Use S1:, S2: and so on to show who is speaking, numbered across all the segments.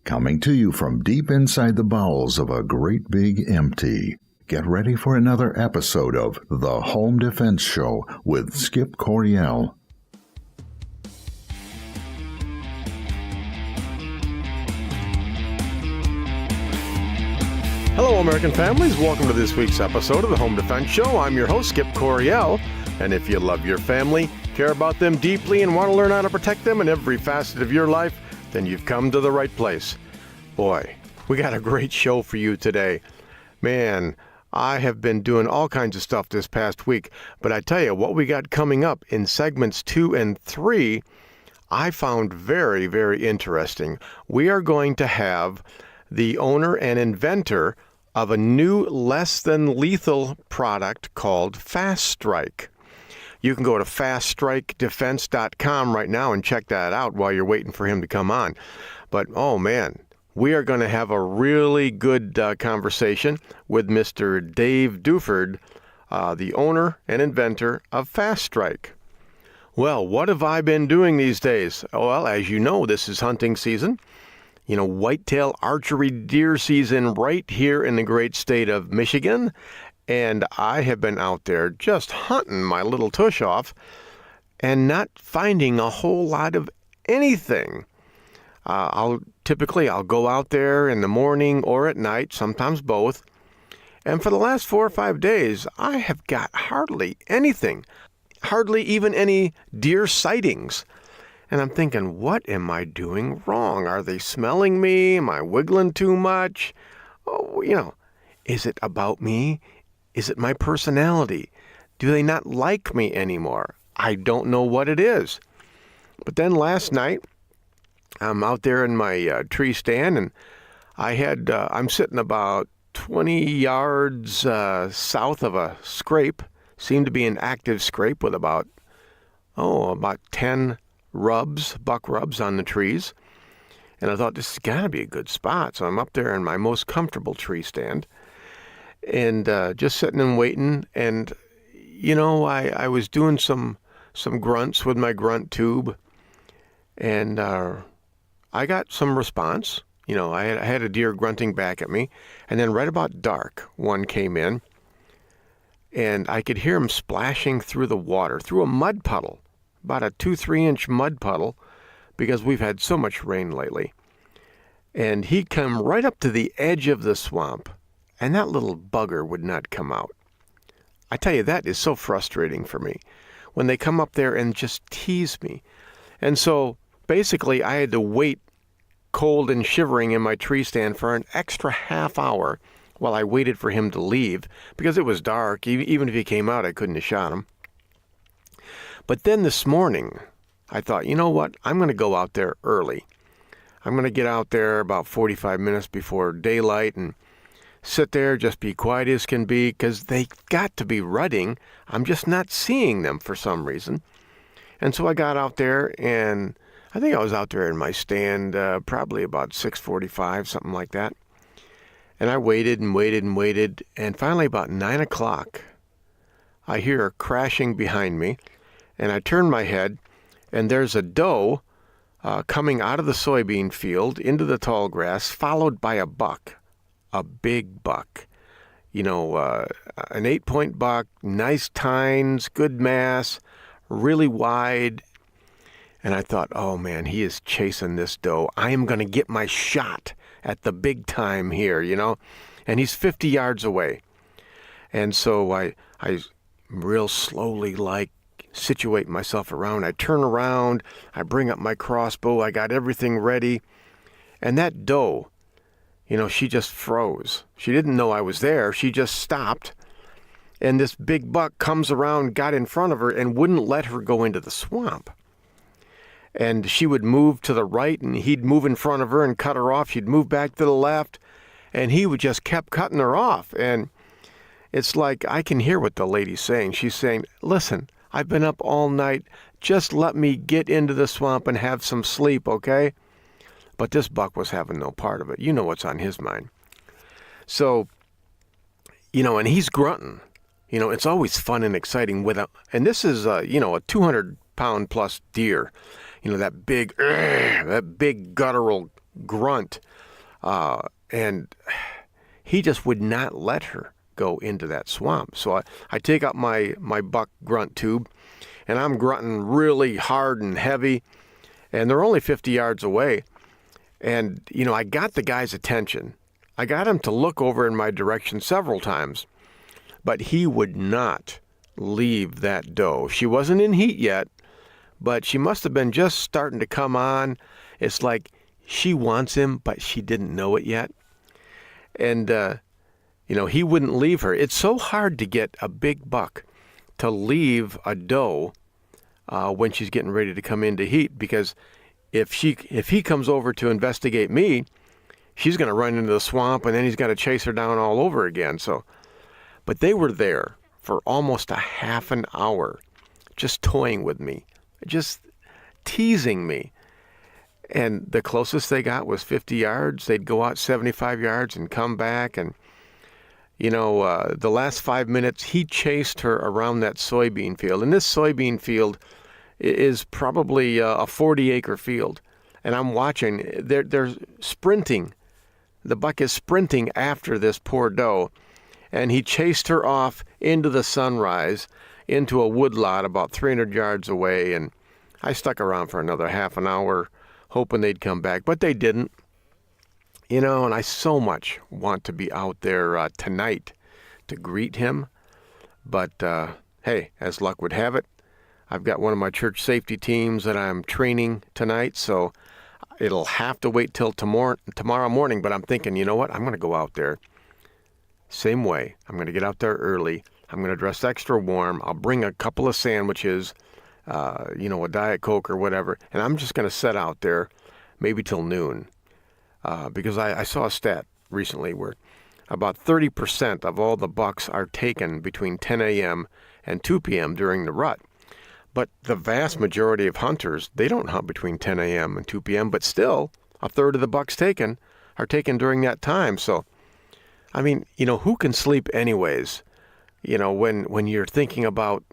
S1: Coming to you from deep inside the bowels of a great big empty. Get ready for another episode of The Home Defense Show with Skip Coryell.
S2: Hello, American families. Welcome to this week's episode of the Home Defense Show. I'm your host, Skip Coryell. And if you love your family, care about them deeply, and want to learn how to protect them in every facet of your life, then you've come to the right place. Boy, we got a great show for you today. Man, I have been doing all kinds of stuff this past week, but I tell you, what we got coming up in segments 2 and 3, I found very, very interesting. We are going to have the owner and inventor of a new less than lethal product called Fast Strike. You can go to faststrike.defense.com right now and check that out while you're waiting for him to come on. But, oh man, we are going to have a really good conversation with Mr. Dave Duford, the owner and inventor of Fast Strike. Well, what have I been doing these days? Well, as you know, this is hunting season. You know, whitetail archery deer season right here in the great state of Michigan. And I have been out there just hunting my little tush off and not finding a whole lot of anything. I'll go out there in the morning or at night, sometimes both. And for the last 4 or 5 days, I have got hardly anything, hardly even any deer sightings. And I'm thinking, what am I doing wrong? Are they smelling me? Am I wiggling too much? Oh, you know, is it about me? Is it my personality? Do they not like me anymore? I don't know what it is. But then last night, I'm out there in my tree stand, and I'm sitting about 20 yards south of a scrape. Seemed to be an active scrape with about 10 buck rubs on the trees. And I thought, this has got to be a good spot. So I'm up there in my most comfortable tree stand and just sitting and waiting. And, you know, I was doing some grunts with my grunt tube, and I got some response. You know, I had a deer grunting back at me. And then right about dark, one came in, and I could hear him splashing through the water, through a mud puddle, about a 2-3 inch mud puddle, because we've had so much rain lately. And he'd come right up to the edge of the swamp, and that little bugger would not come out. I tell you, that is so frustrating for me when they come up there and just tease me. And so basically I had to wait cold and shivering in my tree stand for an extra half hour while I waited for him to leave, because it was dark. Even if he came out, I couldn't have shot him. But then this morning, I thought, you know what? I'm going to go out there early. I'm going to get out there about 45 minutes before daylight and sit there, just be quiet as can be, because they got to be rutting. I'm just not seeing them for some reason. And so I got out there, and I think I was out there in my stand probably about 6:45, something like that. And I waited and waited and waited, and finally about 9 o'clock, I hear a crashing behind me, and I turn my head, and there's a doe coming out of the soybean field into the tall grass, followed by a buck. A big buck, you know, an 8-point buck, nice tines, good mass, really wide. And I thought, oh man, he is chasing this doe. I am going to get my shot at the big time here, you know, and he's 50 yards away. And so I real slowly situate myself around. I turn around, I bring up my crossbow, I got everything ready. And that doe, you know, she just froze. She didn't know I was there. She just stopped. And this big buck comes around, got in front of her, and wouldn't let her go into the swamp. And she would move to the right, and he'd move in front of her and cut her off. She'd move back to the left, and he would just kept cutting her off. And it's like, I can hear what the lady's saying. She's saying, listen, I've been up all night. Just let me get into the swamp and have some sleep, okay? But this buck was having no part of it. You know what's on his mind. So, you know, and he's grunting. You know, it's always fun and exciting and this is, a 200-pound plus deer. You know, that big guttural grunt, and he just would not let her go into that swamp. So I take out my buck grunt tube, and I'm grunting really hard and heavy, and they're only 50 yards away. And, I got the guy's attention. I got him to look over in my direction several times, but he would not leave that doe. She wasn't in heat yet, but she must have been just starting to come on. It's like she wants him, but she didn't know it yet. And, he wouldn't leave her. It's so hard to get a big buck to leave a doe when she's getting ready to come into heat, because if he comes over to investigate me, she's going to run into the swamp, and then he's got to chase her down all over again. But they were there for almost a half an hour, just toying with me, just teasing me. And the closest they got was 50 yards. They'd go out 75 yards and come back. And, the last 5 minutes, he chased her around that soybean field. And this soybean field is probably a 40-acre field. And I'm watching. They're sprinting. The buck is sprinting after this poor doe. And he chased her off into the sunrise, into a woodlot about 300 yards away. And I stuck around for another half an hour, hoping they'd come back. But they didn't. And I so much want to be out there tonight to greet him. But, hey, as luck would have it, I've got one of my church safety teams that I'm training tonight, so it'll have to wait till tomorrow morning. But I'm thinking, you know what? I'm going to go out there. Same way. I'm going to get out there early. I'm going to dress extra warm. I'll bring a couple of sandwiches, a Diet Coke or whatever, and I'm just going to sit out there maybe till noon. Because I saw a stat recently where about 30% of all the bucks are taken between 10 a.m. and 2 p.m. during the rut. But the vast majority of hunters, they don't hunt between 10 a.m. and 2 p.m., but still a third of the bucks taken are taken during that time. So, who can sleep anyways, when you're thinking about,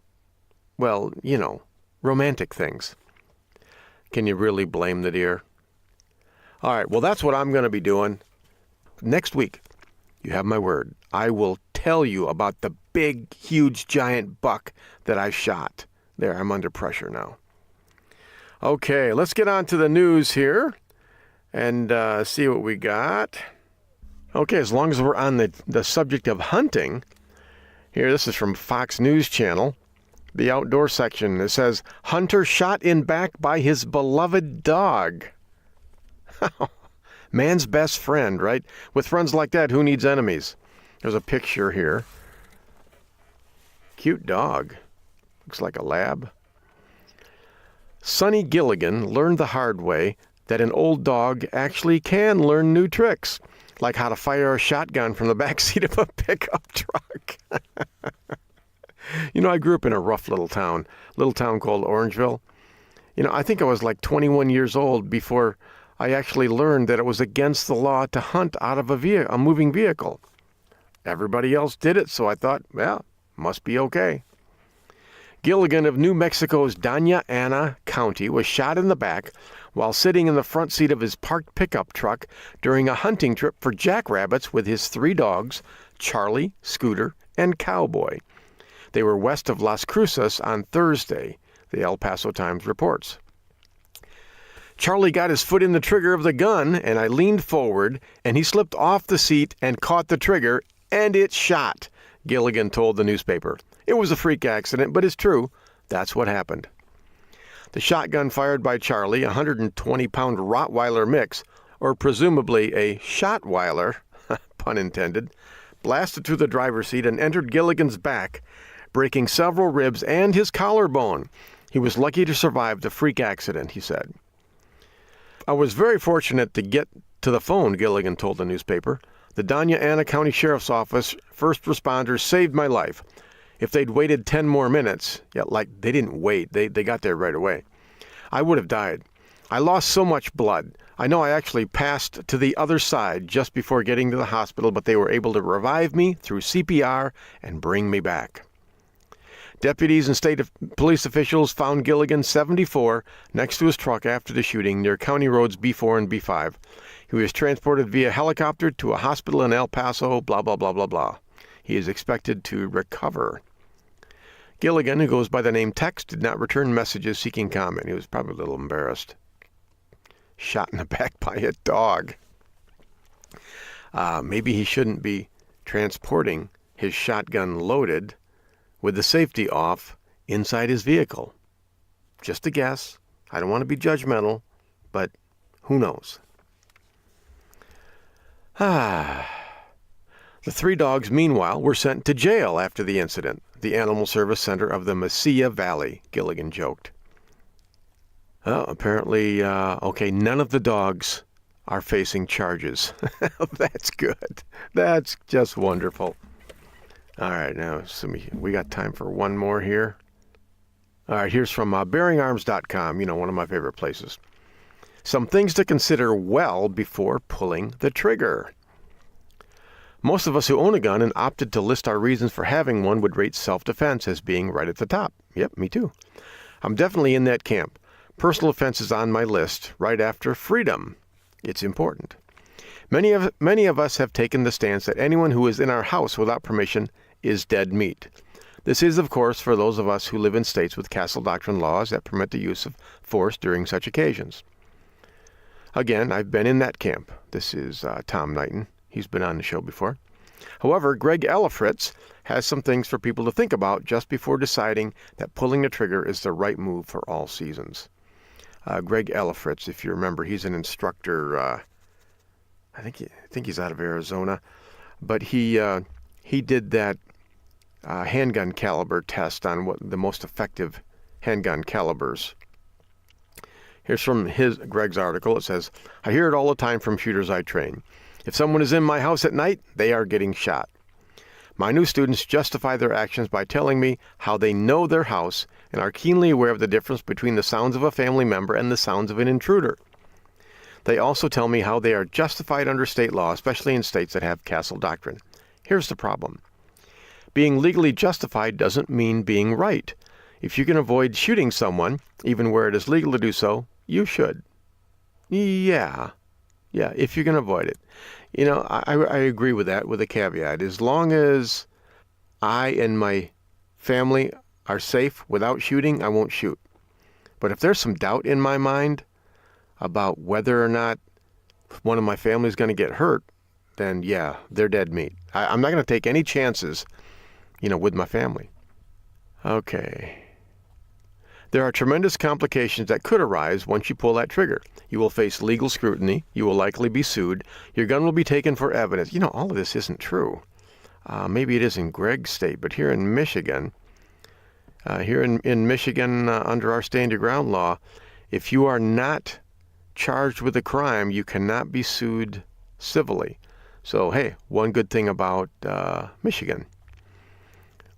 S2: romantic things? Can you really blame the deer? All right, well, that's what I'm going to be doing. Next week, you have my word, I will tell you about the big, huge, giant buck that I shot. There, I'm under pressure now. Okay, let's get on to the news here and see what we got. Okay, as long as we're on the subject of hunting, here, this is from Fox News Channel, the outdoor section. It says, hunter shot in back by his beloved dog. Man's best friend, right? With friends like that, who needs enemies? There's a picture here. Cute dog. Looks like a lab. Sonny Gilligan learned the hard way that an old dog actually can learn new tricks, like how to fire a shotgun from the backseat of a pickup truck. I grew up in a rough little town called Orangeville. I think I was like 21 years old before I actually learned that it was against the law to hunt out of a moving vehicle. Everybody else did it, so I thought, well, must be okay. Gilligan of New Mexico's Doña Ana County was shot in the back while sitting in the front seat of his parked pickup truck during a hunting trip for jackrabbits with his 3 dogs, Charlie, Scooter, and Cowboy. They were west of Las Cruces on Thursday, the El Paso Times reports. Charlie got his foot in the trigger of the gun, and I leaned forward, and he slipped off the seat and caught the trigger, and it shot, Gilligan told the newspaper. It was a freak accident, but it's true. That's what happened. The shotgun fired by Charlie, a 120-pound Rottweiler mix, or presumably a Shotweiler, pun intended, blasted through the driver's seat and entered Gilligan's back, breaking several ribs and his collarbone. He was lucky to survive the freak accident, he said. I was very fortunate to get to the phone, Gilligan told the newspaper. The Doña Ana County Sheriff's Office first responders saved my life. If they'd waited 10 more minutes, they didn't wait, they got there right away, I would have died. I lost so much blood. I know I actually passed to the other side just before getting to the hospital, but they were able to revive me through CPR and bring me back. Deputies and state police officials found Gilligan, 74, next to his truck after the shooting near County Roads B4 and B5. He was transported via helicopter to a hospital in El Paso, blah, blah, blah, blah, blah. He is expected to recover. Gilligan, who goes by the name Tex, did not return messages seeking comment. He was probably a little embarrassed. Shot in the back by a dog. Maybe he shouldn't be transporting his shotgun loaded with the safety off inside his vehicle. Just a guess. I don't want to be judgmental, but who knows? The 3 dogs, meanwhile, were sent to jail after the incident, the Animal Service Center of the Mesilla Valley, Gilligan joked. Oh, apparently, none of the dogs are facing charges. That's good. That's just wonderful. All right, now, we got time for one more here. All right, here's from bearingarms.com, one of my favorite places. Some things to consider well before pulling the trigger. Most of us who own a gun and opted to list our reasons for having one would rate self-defense as being right at the top. Yep, me too. I'm definitely in that camp. Personal offense is on my list, right after freedom. It's important. Many of us have taken the stance that anyone who is in our house without permission is dead meat. This is, of course, for those of us who live in states with castle doctrine laws that permit the use of force during such occasions. Again, I've been in that camp. This is Tom Knighton. He's been on the show before. However, Greg Ellifritz has some things for people to think about just before deciding that pulling the trigger is the right move for all seasons. Greg Ellifritz, if you remember, he's an instructor. I think he's out of Arizona, but he did that handgun caliber test on what the most effective handgun calibers. Here's from Greg's article. It says, I hear it all the time from shooters I train. If someone is in my house at night, they are getting shot. My new students justify their actions by telling me how they know their house and are keenly aware of the difference between the sounds of a family member and the sounds of an intruder. They also tell me how they are justified under state law, especially in states that have castle doctrine. Here's the problem. Being legally justified doesn't mean being right. If you can avoid shooting someone, even where it is legal to do so, you should. Yeah, if you can avoid it. I agree with that with a caveat. As long as I and my family are safe without shooting, I won't shoot. But if there's some doubt in my mind about whether or not one of my family is going to get hurt, then yeah, they're dead meat. I'm not going to take any chances, with my family. Okay. There are tremendous complications that could arise once you pull that trigger. You will face legal scrutiny. You will likely be sued. Your gun will be taken for evidence. All of this isn't true. Maybe it is in Greg's state, but here in Michigan, under our stand your ground law, if you are not charged with a crime, you cannot be sued civilly. So, hey, one good thing about Michigan.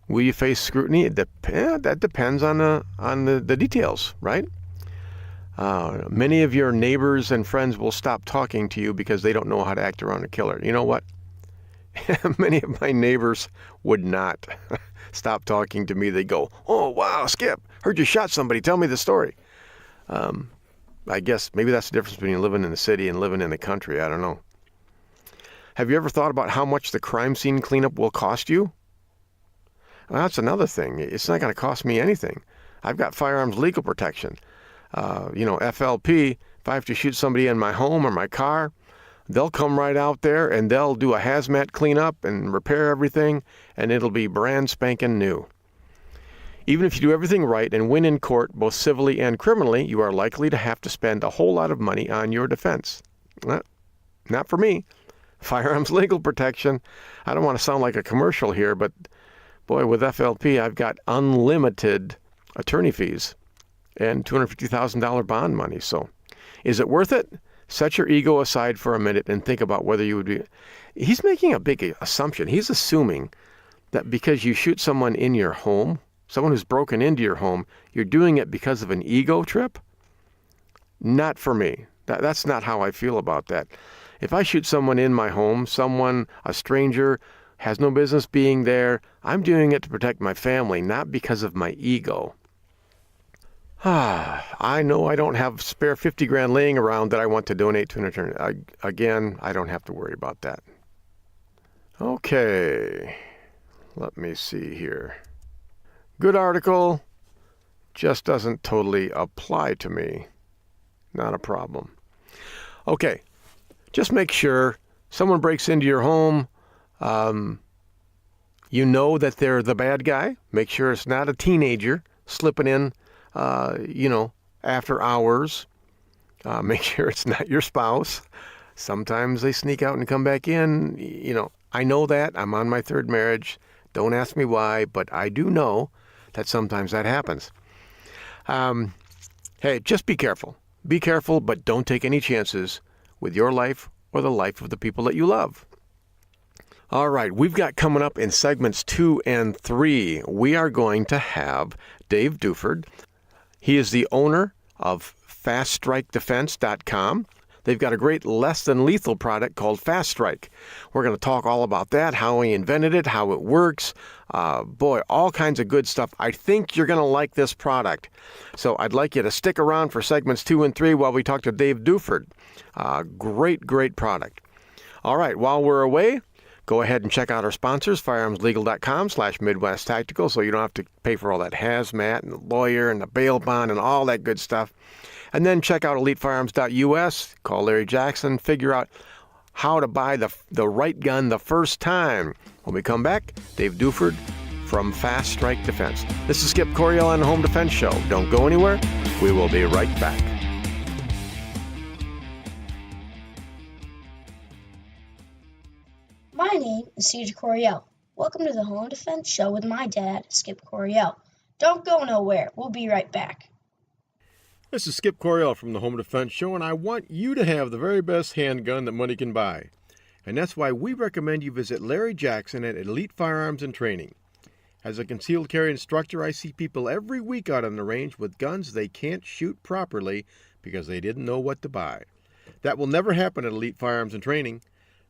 S2: Will you face scrutiny? That depends on the details, right? Many of your neighbors and friends will stop talking to you because they don't know how to act around a killer. You know what? Many of my neighbors would not stop talking to me. They go, oh, wow, Skip, heard you shot somebody. Tell me the story. I guess maybe that's the difference between living in the city and living in the country. I don't know. Have you ever thought about how much the crime scene cleanup will cost you? Well, that's another thing. It's not going to cost me anything. I've got firearms legal protection. FLP, if I have to shoot somebody in my home or my car, they'll come right out there and they'll do a hazmat cleanup and repair everything, and it'll be brand spanking new. Even if you do everything right and win in court, both civilly and criminally, you are likely to have to spend a whole lot of money on your defense. Not for me. Firearms legal protection. I don't want to sound like a commercial here, but boy, with FLP, I've got unlimited attorney fees and $250,000 bond money. So is it worth it? Set your ego aside for a minute and think about whether you would be. He's making a big assumption. He's assuming that because you shoot someone in your home, someone who's broken into your home, you're doing it because of an ego trip? Not for me. That's not how I feel about that. If I shoot someone in my home, a stranger, has no business being there, I'm doing it to protect my family, not because of my ego. I know I don't have spare 50 grand laying around that I want to donate to an attorney. Again, I don't have to worry about that. Okay, let me see here. Good article, just doesn't totally apply to me. Not a problem. Okay, just make sure someone breaks into your home, you know that they're the bad guy. Make sure it's not a teenager slipping in, after hours. Make sure it's not your spouse. Sometimes they sneak out and come back in. I know that. I'm on my third marriage. Don't ask me why, but I do know that sometimes that happens. Hey, just be careful. Be careful, but don't take any chances with your life or the life of the people that you love. All right, we've got coming up in segments 2 and 3, we are going to have Dave Duford. He is the owner of FastStrikeDefense.com. They've got a great less than lethal product called Fast Strike. We're going to talk all about that, how he invented it, how it works. All kinds of good stuff. I think you're going to like this product. So I'd like you to stick around for segments 2 and 3 while we talk to Dave Duford. Great product. All right, while we're away, go ahead and check out our sponsors, firearmslegal.com/Midwest Tactical, so you don't have to pay for all that hazmat and the lawyer and the bail bond and all that good stuff. And then check out elitefirearms.us, call Larry Jackson, figure out how to buy the right gun the first time. When we come back, Dave Duford from Fast Strike Defense. This is Skip Coryell on the Home Defense Show. Don't go anywhere. We will be right back.
S3: My name is Siege Coryell. Welcome to the Home Defense Show with my dad, Skip Coryell. Don't go nowhere. We'll be right back.
S2: This is Skip Coryell from the Home Defense Show, and I want you to have the very best handgun that money can buy. And that's why we recommend you visit Larry Jackson at Elite Firearms and Training. As a concealed carry instructor, I see people every week out on the range with guns they can't shoot properly because they didn't know what to buy. That will never happen at Elite Firearms and Training.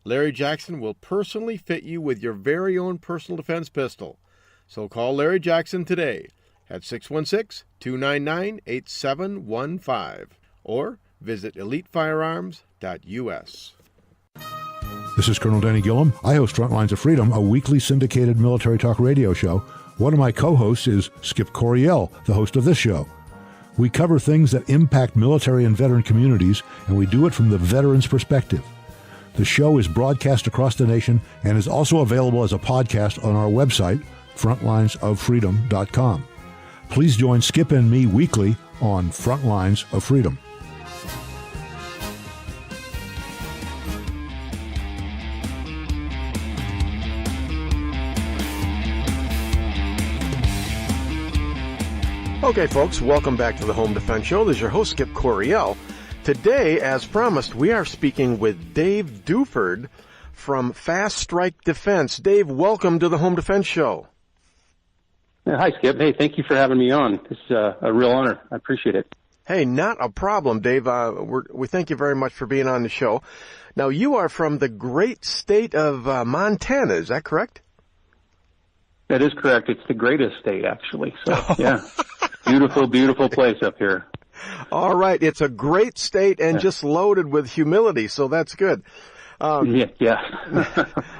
S2: Larry Jackson will personally fit you with your very own personal defense pistol. So call Larry Jackson today at 616-299-8715 or visit elitefirearms.us.
S4: This is Colonel Denny Gillum. I host Frontlines of Freedom, a weekly syndicated military talk radio show. One of my co-hosts is Skip Coryell, the host of this show. We cover things that impact military and veteran communities, and we do it from the veteran's perspective. The show is broadcast across the nation and is also available as a podcast on our website, frontlinesoffreedom.com. Please join Skip and me weekly on Frontlines of Freedom.
S2: Okay, folks, welcome back to the Home Defense Show. This is your host, Skip Coryell. Today, as promised, we are speaking with Dave Duford from Fast Strike Defense. Dave, welcome to the Home Defense Show.
S5: Hi, Skip. Hey, thank you for having me on. This is a real honor. I appreciate it.
S2: Hey, not a problem, Dave. We thank you very much for being on the show. Now, you are from the great state of Montana, is that correct?
S5: That is correct. It's the greatest state, actually. So, yeah, beautiful, beautiful place up here.
S2: All right. It's a great state and just loaded with humility, so that's good.
S5: Yeah.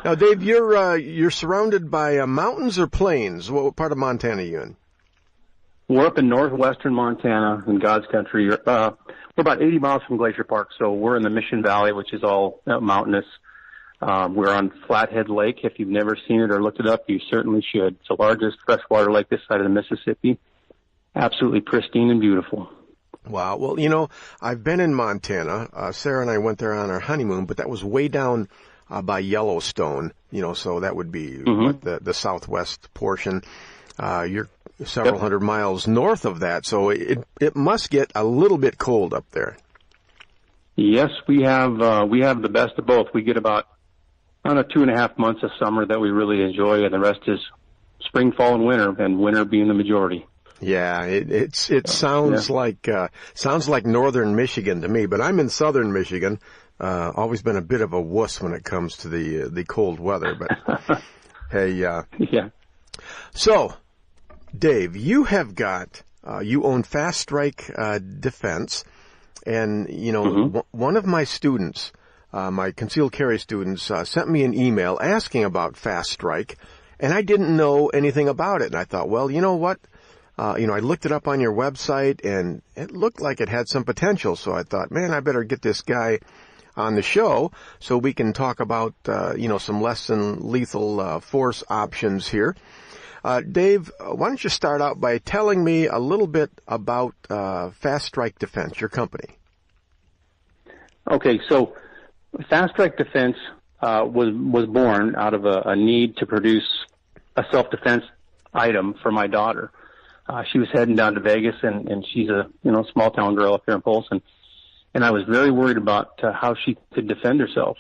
S2: Now, Dave, you're surrounded by mountains or plains? What part of Montana are you in?
S5: We're up in northwestern Montana in God's country. We're about 80 miles from Glacier Park, so we're in the Mission Valley, which is all mountainous. We're on Flathead Lake. If you've never seen it or looked it up, you certainly should. It's the largest freshwater lake this side of the Mississippi. Absolutely pristine and beautiful.
S2: Wow. Well, I've been in Montana. Sarah and I went there on our honeymoon, but that was way down by Yellowstone, so that would be the southwest portion. You're several hundred miles north of that, so it must get a little bit cold up there.
S5: Yes, we have the best of both. We get about 2.5 months of summer that we really enjoy, and the rest is spring, fall, and winter being the majority.
S2: Yeah, it sounds like northern Michigan to me, but I'm in southern Michigan. Always been a bit of a wuss when it comes to the cold weather, but hey,
S5: yeah.
S2: So, Dave, you have got you own Fast Strike Defense, and one of my students, my concealed carry students, sent me an email asking about Fast Strike, and I didn't know anything about it. And I thought, well, you know what? I looked it up on your website, and it looked like it had some potential. So I thought, man, I better get this guy on the show so we can talk about, some less than lethal force options here. Dave, why don't you start out by telling me a little bit about Fast Strike Defense, your company?
S5: Okay, so Fast Strike Defense was born out of a need to produce a self-defense item for my daughter. She was heading down to Vegas, and she's a small town girl up here in Polson, and I was very worried about how she could defend herself.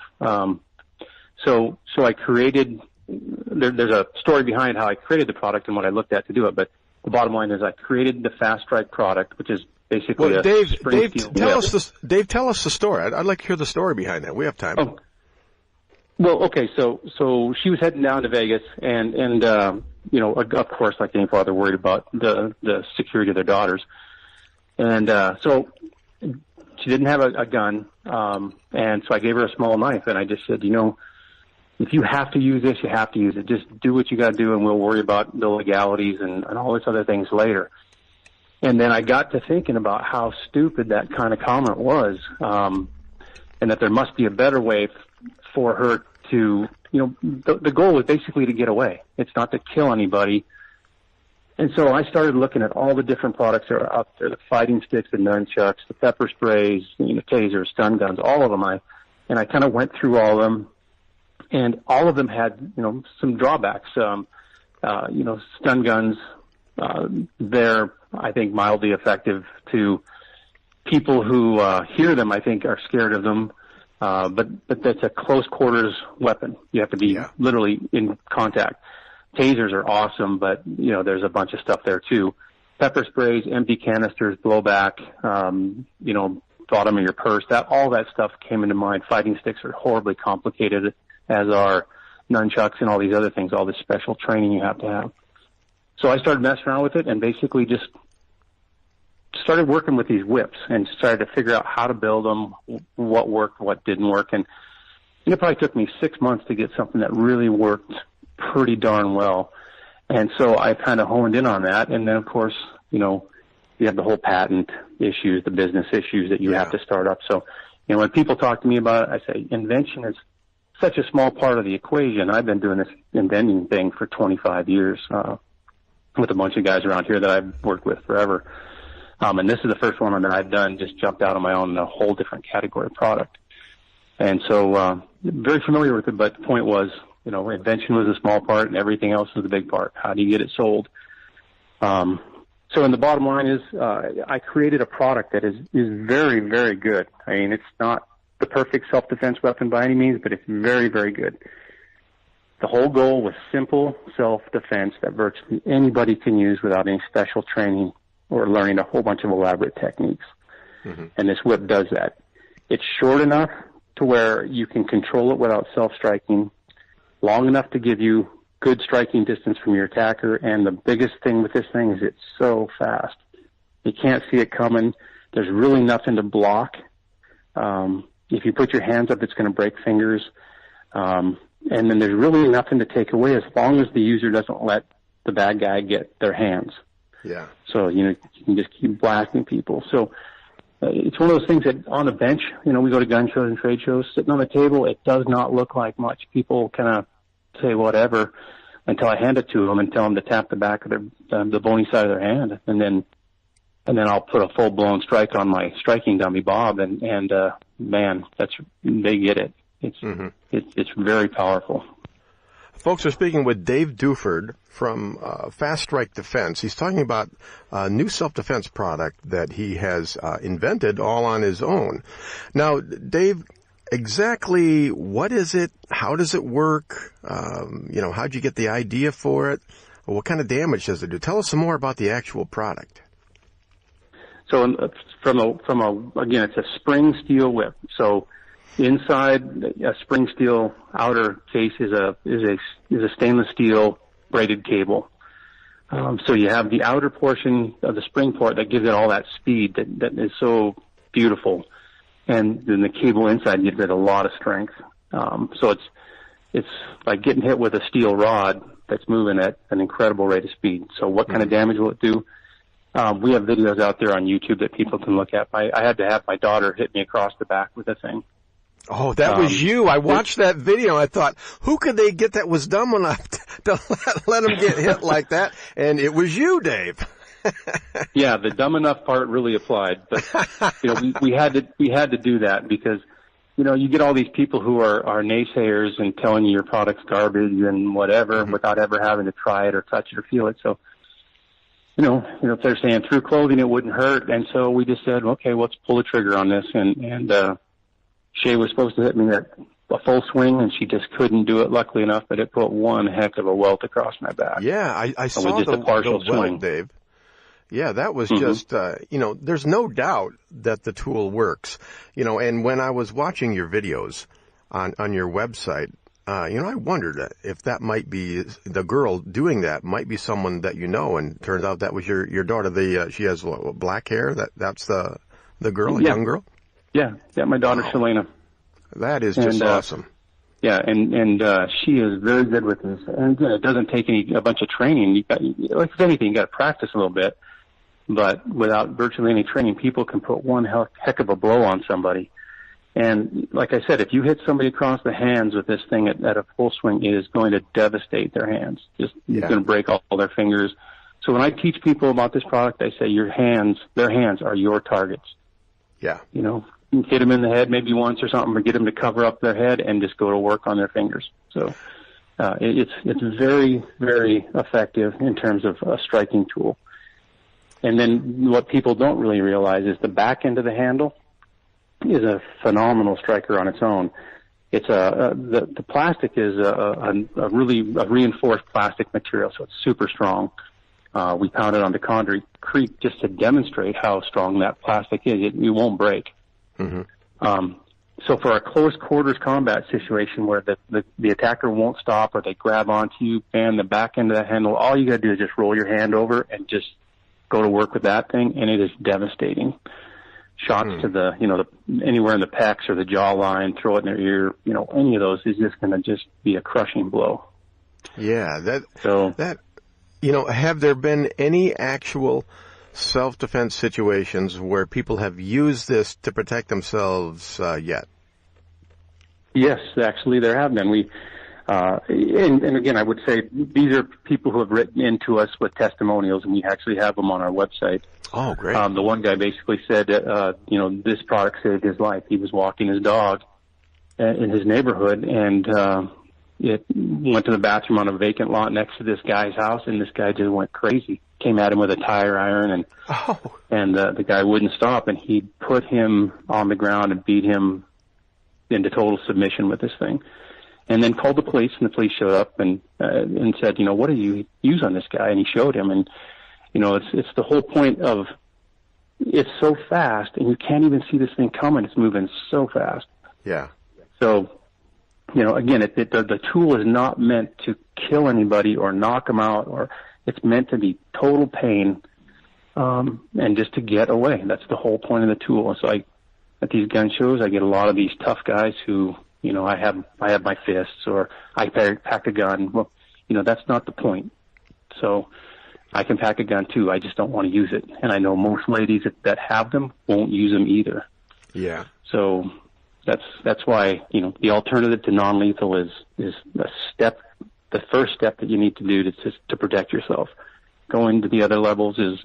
S5: So I created. There's a story behind how I created the product and what I looked at to do it, but the bottom line is I created the Fast Strike product, which is basically
S2: Dave, tell us the story. I'd like to hear the story behind that. We have time.
S5: Oh. Well, okay, so she was heading down to Vegas, and of course, like any father, worried about the security of their daughters, and so she didn't have a gun, and so I gave her a small knife, and I just said, if you have to use this, you have to use it. Just do what you got to do, and we'll worry about the legalities and all these other things later. And then I got to thinking about how stupid that kind of comment was, and that there must be a better way for her to, the goal was basically to get away. It's not to kill anybody. And so I started looking at all the different products that are out there, the fighting sticks, the nunchucks, the pepper sprays, tasers, stun guns, all of them. And I kind of went through all of them, and all of them had, some drawbacks. Stun guns, they're, I think, mildly effective to people who hear them, I think, are scared of them. But that's a close quarters weapon. You have to be literally in contact. Tasers are awesome, but there's a bunch of stuff there too. Pepper sprays, empty canisters, blowback, bottom of your purse. All that stuff came into mind. Fighting sticks are horribly complicated, as are nunchucks and all these other things. All this special training you have to have. So I started messing around with it and basically just started working with these whips and started to figure out how to build them, what worked, what didn't work. And it probably took me 6 months to get something that really worked pretty darn well. And so I kind of honed in on that. And then, of course, you have the whole patent issues, the business issues that you have to start up. So, when people talk to me about it, I say invention is such a small part of the equation. I've been doing this inventing thing for 25 years with a bunch of guys around here that I've worked with forever. And this is the first one that I've done, just jumped out on my own in a whole different category of product. And so, very familiar with it, but the point was, invention was a small part and everything else was the big part. How do you get it sold? So the bottom line is, I created a product that is very, very good. I mean, it's not the perfect self-defense weapon by any means, but it's very, very good. The whole goal was simple self-defense that virtually anybody can use without any special training or learning a whole bunch of elaborate techniques. Mm-hmm. And this whip does that. It's short enough to where you can control it without self-striking, long enough to give you good striking distance from your attacker, and the biggest thing with this thing is it's so fast. You can't see it coming. There's really nothing to block. If you put your hands up, it's going to break fingers. And then there's really nothing to take away as long as the user doesn't let the bad guy get their hands.
S2: Yeah.
S5: So, you can just keep blasting people. So it's one of those things that on the bench, we go to gun shows and trade shows, sitting on the table, it does not look like much. People kind of say whatever until I hand it to them and tell them to tap the back of the bony side of their hand. And then I'll put a full-blown strike on my striking dummy, Bob, and man, they get it. It's very powerful.
S2: Folks, are speaking with Dave Duford from Fast Strike Defense. He's talking about a new self-defense product that he has invented all on his own. Now, Dave, exactly what is it? How does it work? How'd you get the idea for it? What kind of damage does it do? Tell us some more about the actual product.
S5: So, again, it's a spring steel whip. So, inside a spring steel outer case is a stainless steel braided cable. So you have the outer portion of the spring port that gives it all that speed that is so beautiful. And then the cable inside gives it a lot of strength. So it's like getting hit with a steel rod that's moving at an incredible rate of speed. So what kind of damage will it do? We have videos out there on YouTube that people can look at. I had to have my daughter hit me across the back with a thing.
S2: Oh, that was you. I watched that video. I thought, who could they get that was dumb enough to let them get hit like that? And it was you, Dave.
S5: Yeah, the dumb enough part really applied. But, we had to do that because, you get all these people who are naysayers and telling you your product's garbage and whatever without ever having to try it or touch it or feel it. So, if they're saying through clothing it wouldn't hurt. And so we just said, okay, let's pull the trigger on this. And Shay was supposed to hit me at a full swing, and she just couldn't do it, luckily enough, but it put one heck of a welt across my back.
S2: Yeah, I saw
S5: just a partial
S2: the
S5: swing.
S2: welt, Dave. Yeah, that was just, there's no doubt that the tool works. And when I was watching your videos on your website, I wondered if that might be the girl doing that might be someone that you know, and turns out that was your daughter. She has black hair. That's the girl, a young girl.
S5: Yeah, my daughter Shalana.
S2: That is just awesome.
S5: Yeah, and she is very good with this. And again, it doesn't take a bunch of training. Like if anything, you got to practice a little bit. But without virtually any training, people can put one heck of a blow on somebody. And like I said, if you hit somebody across the hands with this thing at a full swing, it is going to devastate their hands. It's going to break all their fingers. So when I teach people about this product, I say their hands are your targets. Yeah. Hit them in the head maybe once or something, or get them to cover up their head and just go to work on their fingers. So it's very, very effective in terms of a striking tool. And then what people don't really realize is the back end of the handle is a phenomenal striker on its own. It's the plastic is a reinforced plastic material, so it's super strong. We pounded onto concrete just to demonstrate how strong that plastic is. It won't break. So for a close quarters combat situation where the attacker won't stop or they grab onto you and the back end of the handle, all you got to do is just roll your hand over and just go to work with that thing, and it is devastating. Shots to the anywhere in the pecs or the jawline, throw it in their ear, any of those is just going to just be a crushing blow.
S2: Yeah, have there been any actual self-defense situations where people have used this to protect themselves yet?
S5: Yes, actually there have been. And again, I would say these are people who have written into us with testimonials, and we actually have them on our website.
S2: Oh, great.
S5: The one guy basically said, this product saved his life. He was walking his dog in his neighborhood, and it went to the bathroom on a vacant lot next to this guy's house, and this guy just went crazy. Came at him with a tire iron, and the guy wouldn't stop, and he put him on the ground and beat him into total submission with this thing. And then called the police, and the police showed up and said, what do you use on this guy? And he showed him, and it's the whole point of it's so fast, and you can't even see this thing coming. It's moving so fast.
S2: Yeah.
S5: So, again, the tool is not meant to kill anybody or knock them out, or it's meant to be total pain, and just to get away. That's the whole point of the tool. So at these gun shows, I get a lot of these tough guys who, I have my fists, or I pack a gun. Well, that's not the point. So I can pack a gun too. I just don't want to use it. And I know most ladies that have them won't use them either.
S2: Yeah.
S5: So that's why, the alternative to non-lethal is a step. The first step that you need to do to protect yourself. Going to the other levels is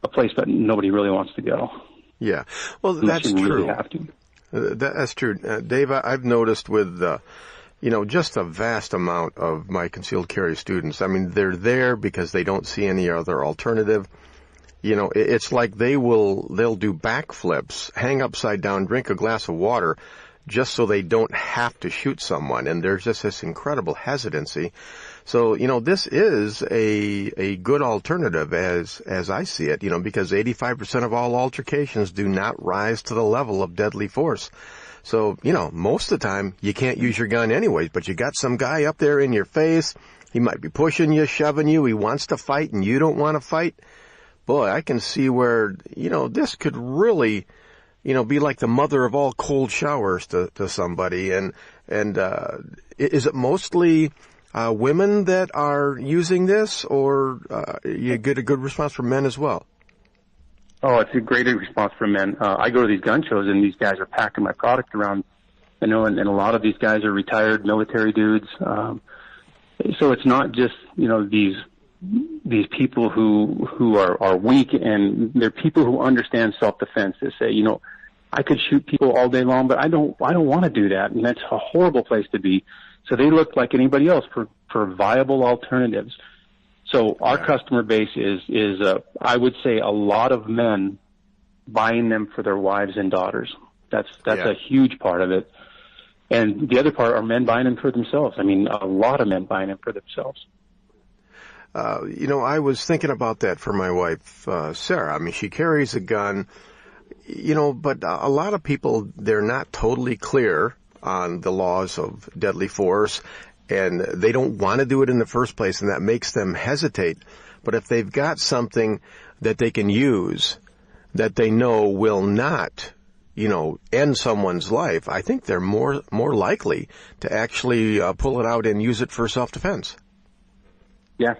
S5: a place that nobody really wants to go.
S2: Yeah. Well, that's true.
S5: Really have to.
S2: That's true. Dave, I've noticed with, just a vast amount of my concealed carry students. I mean, they're there because they don't see any other alternative. It's like they'll do backflips, hang upside down, drink a glass of water, just so they don't have to shoot someone. And there's just this incredible hesitancy. So, this is a good alternative as I see it, because 85% of all altercations do not rise to the level of deadly force. So, most of the time you can't use your gun anyways, but you got some guy up there in your face He might be pushing you, shoving you. He wants to fight and you don't want to fight. Boy, I can see where, this could really, be like the mother of all cold showers to somebody. And is it mostly women that are using this, or you get a good response from men as well?
S5: Oh, it's a great response from men. I go to these gun shows, and these guys are packing my product around, and a lot of these guys are retired military dudes. So it's not just, these people who are weak, and they're people who understand self-defense. They say, I could shoot people all day long, but I don't want to do that, and that's a horrible place to be. So they look like anybody else for viable alternatives. So our customer base is I would say a lot of men buying them for their wives and daughters. That's a huge part of it. And the other part are men buying them for themselves. I mean, a lot of men buying them for themselves.
S2: I was thinking about that for my wife, Sarah. I mean, she carries a gun, but a lot of people, they're not totally clear on the laws of deadly force, and they don't want to do it in the first place, and that makes them hesitate. But if they've got something that they can use that they know will not, end someone's life, I think they're more likely to actually pull it out and use it for self-defense.
S5: Yeah,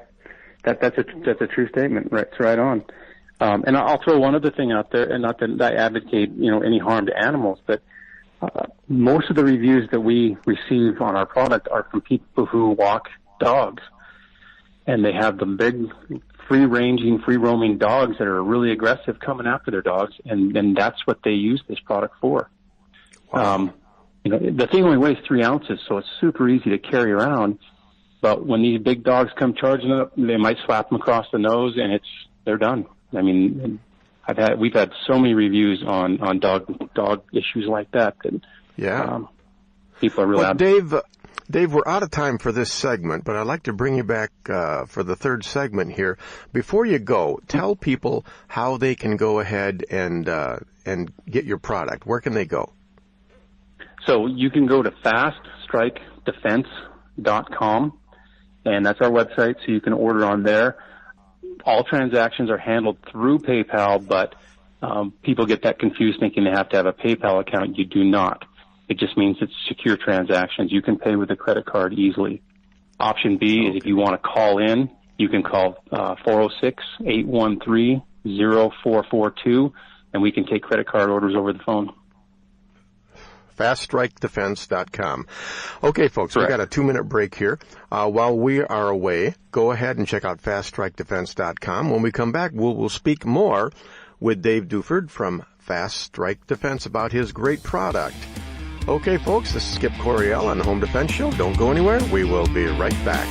S5: that's a true statement. Right, it's right on. And I'll throw one other thing out there, and not that I advocate, any harm to animals, but most of the reviews that we receive on our product are from people who walk dogs, and they have the big, free-ranging, free-roaming dogs that are really aggressive coming after their dogs, and that's what they use this product for. Wow. The thing only weighs 3 ounces, so it's super easy to carry around. But when these big dogs come charging up, they might slap them across the nose, and they're done. I mean, we've had so many reviews on dog issues like that. People are really.
S2: Well, Dave, we're out of time for this segment, but I'd like to bring you back for the third segment here. Before you go, tell people how they can go ahead and get your product. Where can they go?
S5: So you can go to faststrike.defense.com, and that's our website. So you can order on there. All transactions are handled through PayPal, but people get that confused thinking they have to have a PayPal account. You do not. It just means it's secure transactions. You can pay with a credit card easily. Option B is if you want to call in, you can call 406-813-0442, and we can take credit card orders over the phone.
S2: FastStrikeDefense.com. Okay, folks, we've got a 2-minute break here. While we are away, go ahead and check out FastStrikeDefense.com. When we come back, we'll speak more with Dave Duford from Fast Strike Defense about his great product. Okay, folks, this is Skip Coryell on the Home Defense Show. Don't go anywhere. We will be right back.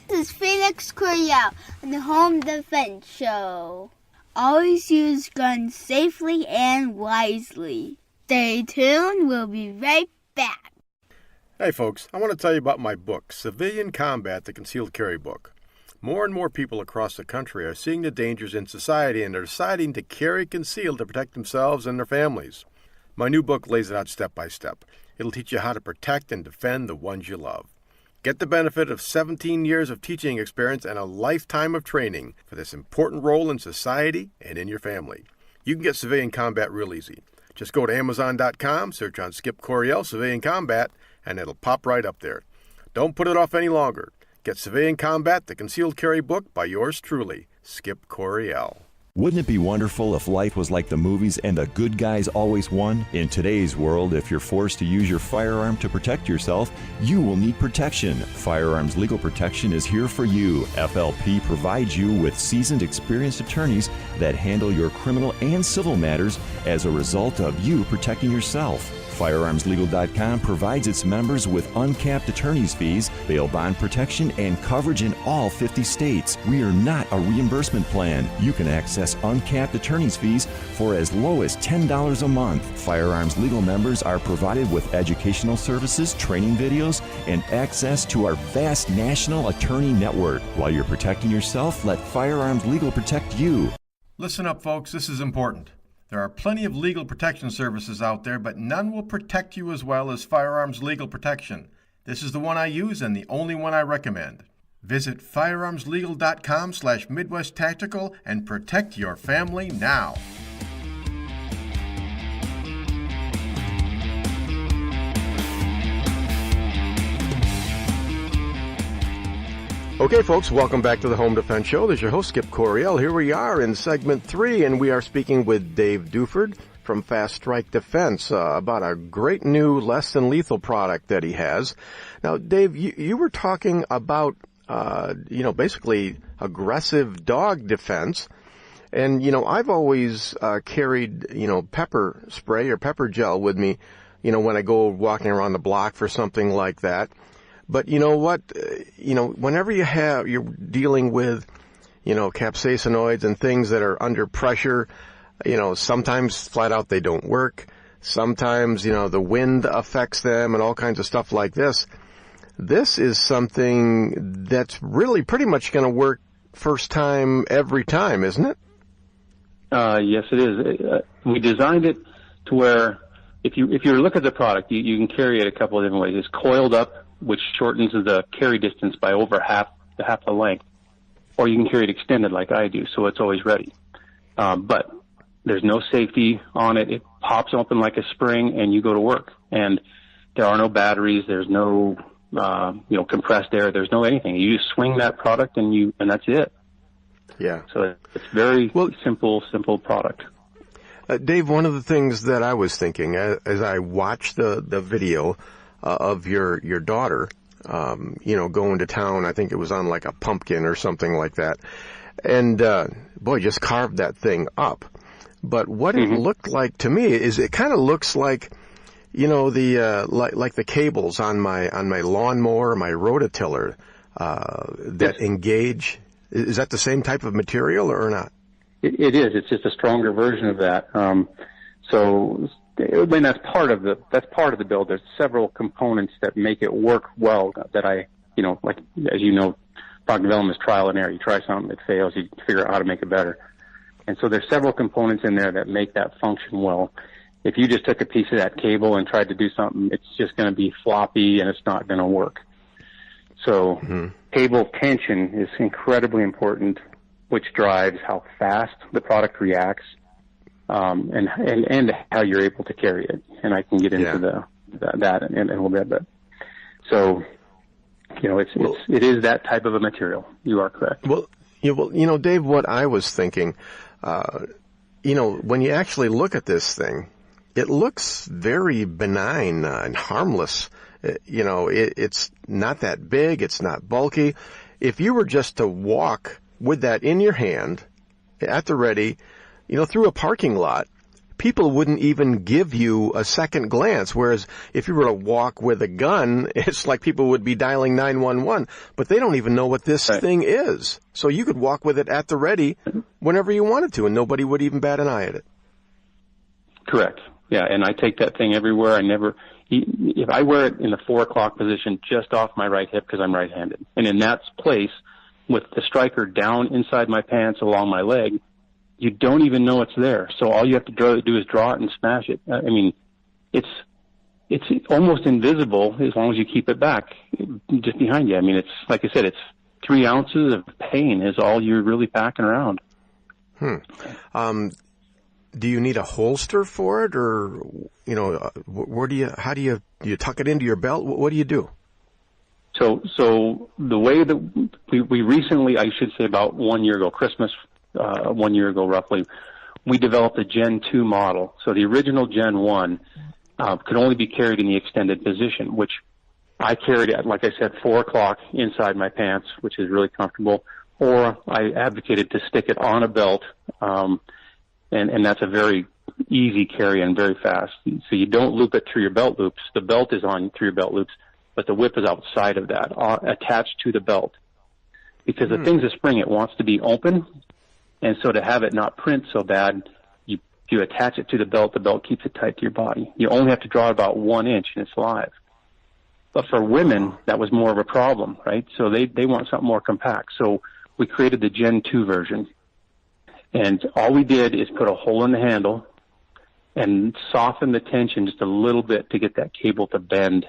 S6: This is Felix Coryell on the Home Defense Show. Always use guns safely and wisely. Stay tuned. We'll be right back.
S2: Hey folks, I want to tell you about my book, Civilian Combat, the Concealed Carry Book. More and more people across the country are seeing the dangers in society and are deciding to carry concealed to protect themselves and their families. My new book lays it out step by step. It'll teach you how to protect and defend the ones you love. Get the benefit of 17 years of teaching experience and a lifetime of training for this important role in society and in your family. You can get Civilian Combat real easy. Just go to Amazon.com, search on Skip Coryell Civilian Combat, and it'll pop right up there. Don't put it off any longer. Get Civilian Combat, the Concealed Carry Book by yours truly, Skip Coryell.
S7: Wouldn't it be wonderful if life was like the movies and the good guys always won? In today's world, if you're forced to use your firearm to protect yourself, you will need protection. Firearms Legal Protection is here for you. FLP provides you with seasoned, experienced attorneys that handle your criminal and civil matters as a result of you protecting yourself. FirearmsLegal.com provides its members with uncapped attorney's fees, bail bond protection, and coverage in all 50 states. We are not a reimbursement plan. You can access uncapped attorney's fees for as low as $10 a month. Firearms Legal members are provided with educational services, training videos, and access to our vast national attorney network. While you're protecting yourself, let Firearms Legal protect you.
S8: Listen up, folks. This is important. There are plenty of legal protection services out there, but none will protect you as well as Firearms Legal Protection. This is the one I use and the only one I recommend. Visit firearmslegal.com/Midwest Tactical and protect your family now.
S2: Okay, folks, welcome back to the Home Defense Show. This is your host, Skip Coryell. Here we are in segment 3, and we are speaking with Dave Duford from Fast Strike Defense about a great new less than lethal product that he has. Now, Dave, you were talking about, basically aggressive dog defense. And, I've always carried, pepper spray or pepper gel with me, when I go walking around the block for something like that. But you know what? Whenever you're dealing with, capsaicinoids and things that are under pressure, sometimes flat out they don't work. Sometimes, the wind affects them and all kinds of stuff like this. This is something that's really pretty much going to work first time every time, isn't it?
S5: Yes, it is. We designed it to where if you look at the product, you can carry it a couple of different ways. It's coiled up, which shortens the carry distance by over half the length, or you can carry it extended like I do, so it's always ready. But there's no safety on it. It pops open like a spring, and you go to work. And there are no batteries. There's no compressed air. There's no anything. You just swing that product, and that's it.
S2: Yeah.
S5: So it's very simple product.
S2: Dave, one of the things that I was thinking as I watched the video of your daughter, going to town. I think it was on like a pumpkin or something like that. And, just carved that thing up. But what it looked like to me is it kind of looks like, like the cables on my lawnmower, my rototiller, that engage. Is that the same type of material or not?
S5: It is. It's just a stronger version of that. That's part of the build. There's several components that make it work well that like, as you know, product development is trial and error. You try something, it fails, you figure out how to make it better. And so there's several components in there that make that function well. If you just took a piece of that cable and tried to do something, it's just going to be floppy and it's not going to work. So cable tension is incredibly important, which drives how fast the product reacts. And how you're able to carry it, and I can get into that in a little bit. But so, it is that type of a material. You are correct.
S2: Well, Dave, what I was thinking, when you actually look at this thing, it looks very benign and harmless. It's not that big. It's not bulky. If you were just to walk with that in your hand at the ready, through a parking lot, people wouldn't even give you a second glance. Whereas if you were to walk with a gun, it's like people would be dialing 911, but they don't even know what this thing is. So you could walk with it at the ready whenever you wanted to, and nobody would even bat an eye at it.
S5: Correct. Yeah, and I take that thing everywhere. If I wear it in the 4 o'clock position just off my right hip because I'm right-handed, and in that place with the striker down inside my pants along my leg, you don't even know it's there. So all you have to do is draw it and smash it. It's almost invisible as long as you keep it back just behind you. It's like I said, it's 3 ounces of pain is all you're really packing around.
S2: Do you need a holster for it, or how do you tuck it into your belt? What do you do?
S5: So the way that we recently, I should say about 1 year ago, Christmas, 1 year ago roughly, we developed a Gen 2 model. So the original Gen 1 could only be carried in the extended position, which I carried at, like I said, 4 o'clock inside my pants, which is really comfortable, or I advocated to stick it on a belt, and that's a very easy carry and very fast. So you don't loop it through your belt loops. The belt is on through your belt loops, but the whip is outside of that, attached to the belt. Because the thing's a spring, it wants to be open, and so to have it not print so bad, you attach it to the belt keeps it tight to your body. You only have to draw about 1 inch, and it's live. But for women, that was more of a problem, right? So they want something more compact. So we created the Gen 2 version. And all we did is put a hole in the handle and soften the tension just a little bit to get that cable to bend.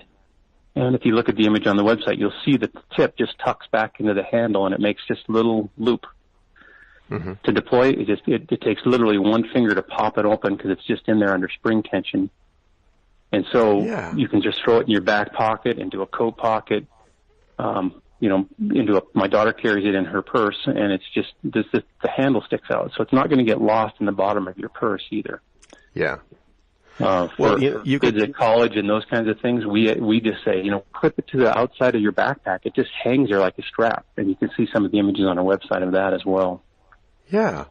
S5: And if you look at the image on the website, you'll see that the tip just tucks back into the handle, and it makes just a little loop. Mm-hmm. To deploy it takes literally one finger to pop it open because it's just in there under spring tension. And so you can just throw it in your back pocket, into a coat pocket, my daughter carries it in her purse, and it's just the handle sticks out. So it's not going to get lost in the bottom of your purse either.
S2: Yeah.
S5: For you kids at college and those kinds of things, we just say, clip it to the outside of your backpack. It just hangs there like a strap, and you can see some of the images on our website of that as well.
S2: Yeah.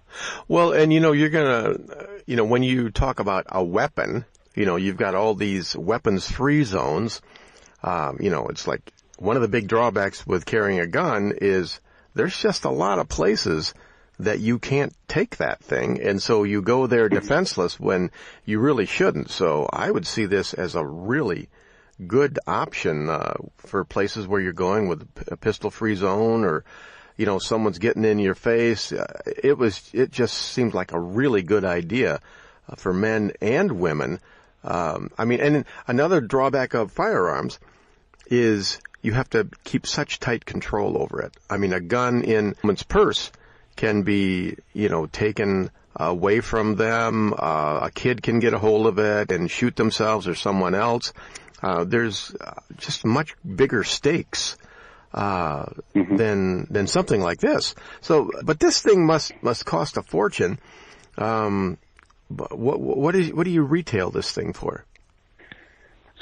S2: Well, and you're going to, when you talk about a weapon, you've got all these weapons-free zones. It's like one of the big drawbacks with carrying a gun is there's just a lot of places that you can't take that thing, and so you go there defenseless when you really shouldn't. So I would see this as a really good option for places where you're going with a pistol-free zone, or someone's getting in your face. It just seemed like a really good idea for men and women. And another drawback of firearms is you have to keep such tight control over it. I mean, a gun in one's purse can be, taken away from them. A kid can get a hold of it and shoot themselves or someone else. There's just much bigger stakes than something like this. So, but this thing must cost a fortune. But what do you retail this thing for?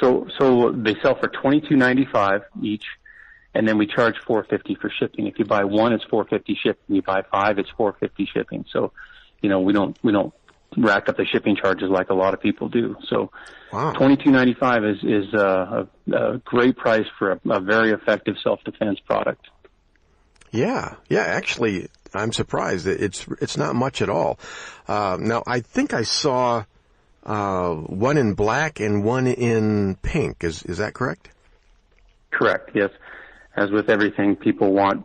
S5: So they sell for $22.95 each, and then we charge $4.50 for shipping. If you buy one, it's $4.50 shipping. You buy 5, it's $4.50 shipping. So, we don't rack up the shipping charges like a lot of people do. So, wow. $22.95 is a great price for a very effective self-defense product. Yeah.
S2: Actually, I'm surprised. It's not much at all. Now, I think I saw one in black and one in pink. Is that correct?
S5: Correct. Yes. As with everything, people want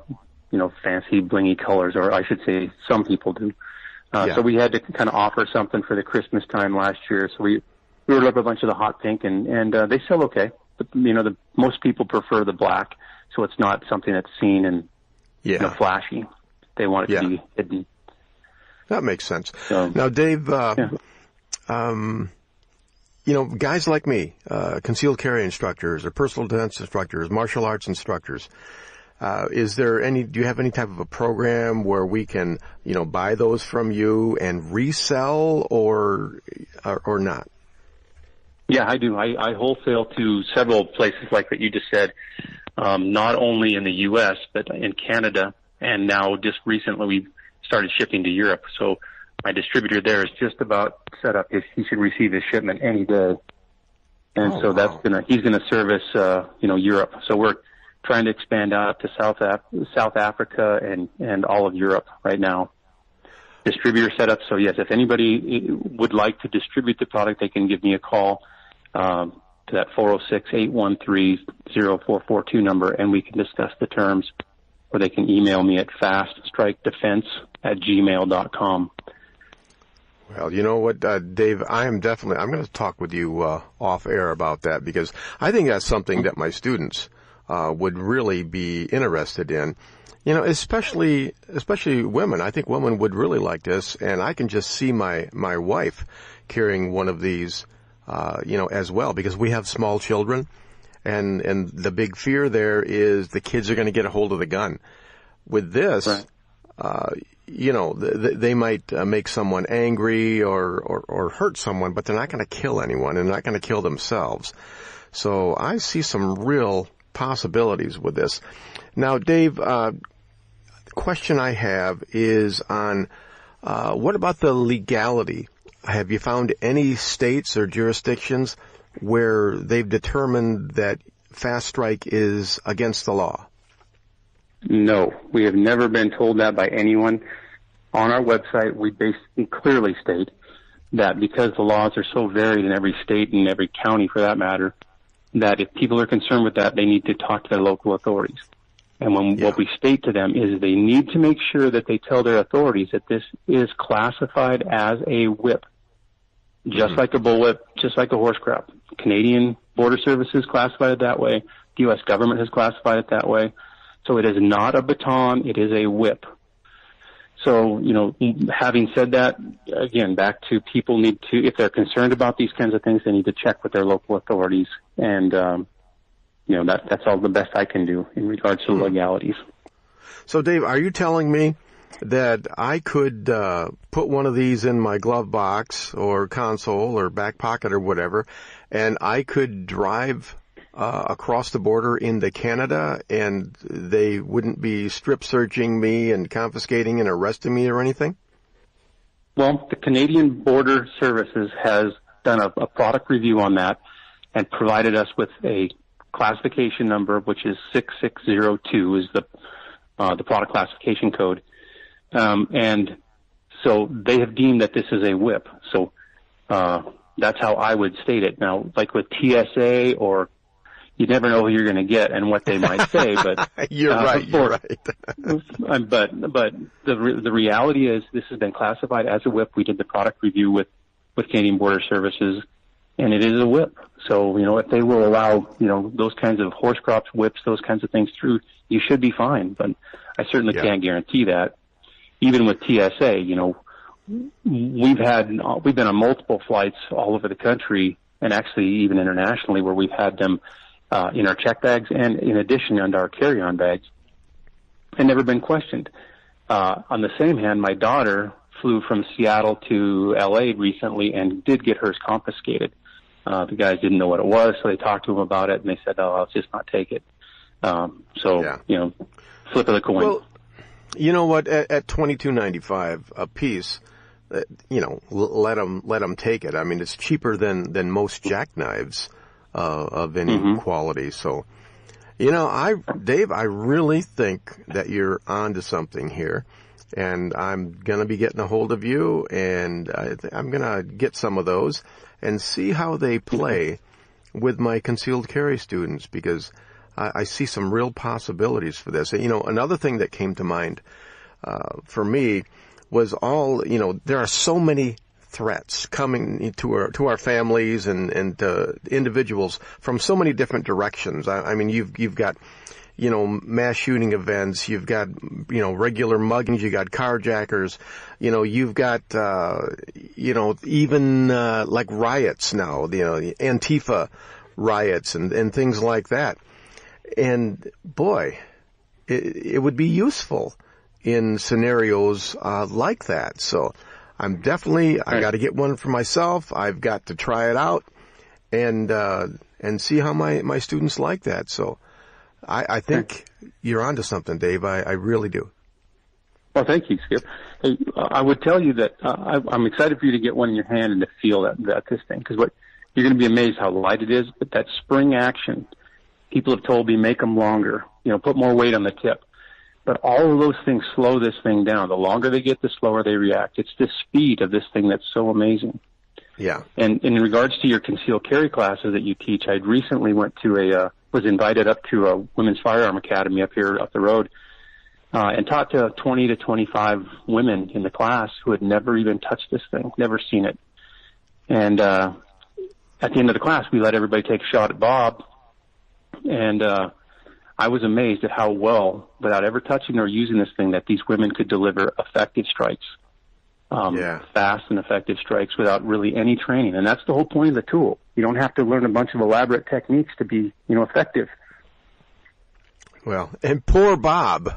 S5: fancy, blingy colors, or I should say, some people do. So we had to kind of offer something for the Christmas time last year. So we ordered up a bunch of the hot pink, and they sell okay. But most people prefer the black, so it's not something that's seen and flashy. They want it to be hidden.
S2: That makes sense. So, now, Dave, guys like me, concealed carry instructors or personal defense instructors, martial arts instructors, do you have any type of a program where we can, buy those from you and resell or not?
S5: Yeah, I do. I wholesale to several places like what you just said, not only in the U.S., but in Canada. And now just recently we've started shipping to Europe. So my distributor there is just about set up. He should receive his shipment any day. And he's going to service, Europe. So we're trying to expand out to South Africa and all of Europe right now. Distributor setup. So yes, if anybody would like to distribute the product, they can give me a call, to that 406-813-0442 number, and we can discuss the terms. Or they can email me at faststrike.defense@gmail.com.
S2: Well, you know what, Dave, I'm going to talk with you off air about that, because I think that's something that my students would really be interested in. Especially women. I think women would really like this, and I can just see my wife carrying one of these, as well, because we have small children. And the big fear there is the kids are going to get a hold of the gun. With this, right. They might make someone angry or hurt someone, but they're not going to kill anyone, and they're not going to kill themselves. So I see some real possibilities with this. Now, Dave, the question I have is on what about the legality? Have you found any states or jurisdictions where they've determined that Fast Strike is against the law?
S5: No, we have never been told that by anyone. On our website, we basically clearly state that because the laws are so varied in every state and every county for that matter, that if people are concerned with that, they need to talk to their local authorities. And what we state to them is they need to make sure that they tell their authorities that this is classified as a whip, just like a bullwhip, just like a horse crop. Canadian Border Services classified it that way. The U.S. government has classified it that way. So it is not a baton, it is a whip. So, having said that, again, back to people need to, if they're concerned about these kinds of things, they need to check with their local authorities. And, that's all the best I can do in regards to legalities.
S2: So, Dave, are you telling me that I could put one of these in my glove box or console or back pocket or whatever, and I could drive across the border into Canada, and they wouldn't be strip searching me and confiscating and arresting me or anything?
S5: Well, the Canadian Border Services has done a product review on that and provided us with a classification number, which is 6602 is the product classification code. And so they have deemed that this is a whip. So that's how I would state it. Now, like with TSA, or you never know who you're going to get and what they might say. But
S2: you're right.
S5: But the reality is this has been classified as a whip. We did the product review with Canadian Border Services, and it is a whip. So if they will allow those kinds of horse crops, whips, those kinds of things through, you should be fine. But I certainly can't guarantee that. Even with TSA, we've been on multiple flights all over the country, and actually even internationally, where we've had them in our check bags and in addition under our carry-on bags, and never been questioned. On the same hand, my daughter flew from Seattle to LA recently and did get hers confiscated. The guys didn't know what it was, so they talked to him about it, and they said, I'll just not take it. Flip of the coin.
S2: Well, you know what? At $22.95 a piece, let them take it. I mean, it's cheaper than most jackknives of any quality. So, Dave, I really think that you're onto something here, and I'm gonna be getting a hold of you, and I'm gonna get some of those and see how they play with my concealed carry students, because I see some real possibilities for this. Another thing that came to mind for me was there are so many threats coming to our families and individuals from so many different directions. I mean, you've got mass shooting events, you've got regular muggings, you got carjackers, you've got even like riots now, the Antifa riots and things like that. And boy, it would be useful in scenarios like that. So I got to get one for myself. I've got to try it out and see how my students like that. So I think you're onto something, Dave. I really do.
S5: Well, thank you, Skip. Hey, I would tell you that I'm excited for you to get one in your hand and to feel that this thing, because you're going to be amazed how light it is. But that spring action, people have told me, make them longer. Put more weight on the tip. But all of those things slow this thing down. The longer they get, the slower they react. It's the speed of this thing that's so amazing.
S2: Yeah.
S5: And in regards to your concealed carry classes that you teach, I recently was invited up to a women's firearm academy up the road, and taught to 20 to 25 women in the class who had never even touched this thing, never seen it. And at the end of the class, we let everybody take a shot at Bob, and I was amazed at how well, without ever touching or using this thing, that these women could deliver effective strikes, fast and effective strikes without really any training. And that's the whole point of the tool. You don't have to learn a bunch of elaborate techniques to be, effective.
S2: Well, and poor Bob.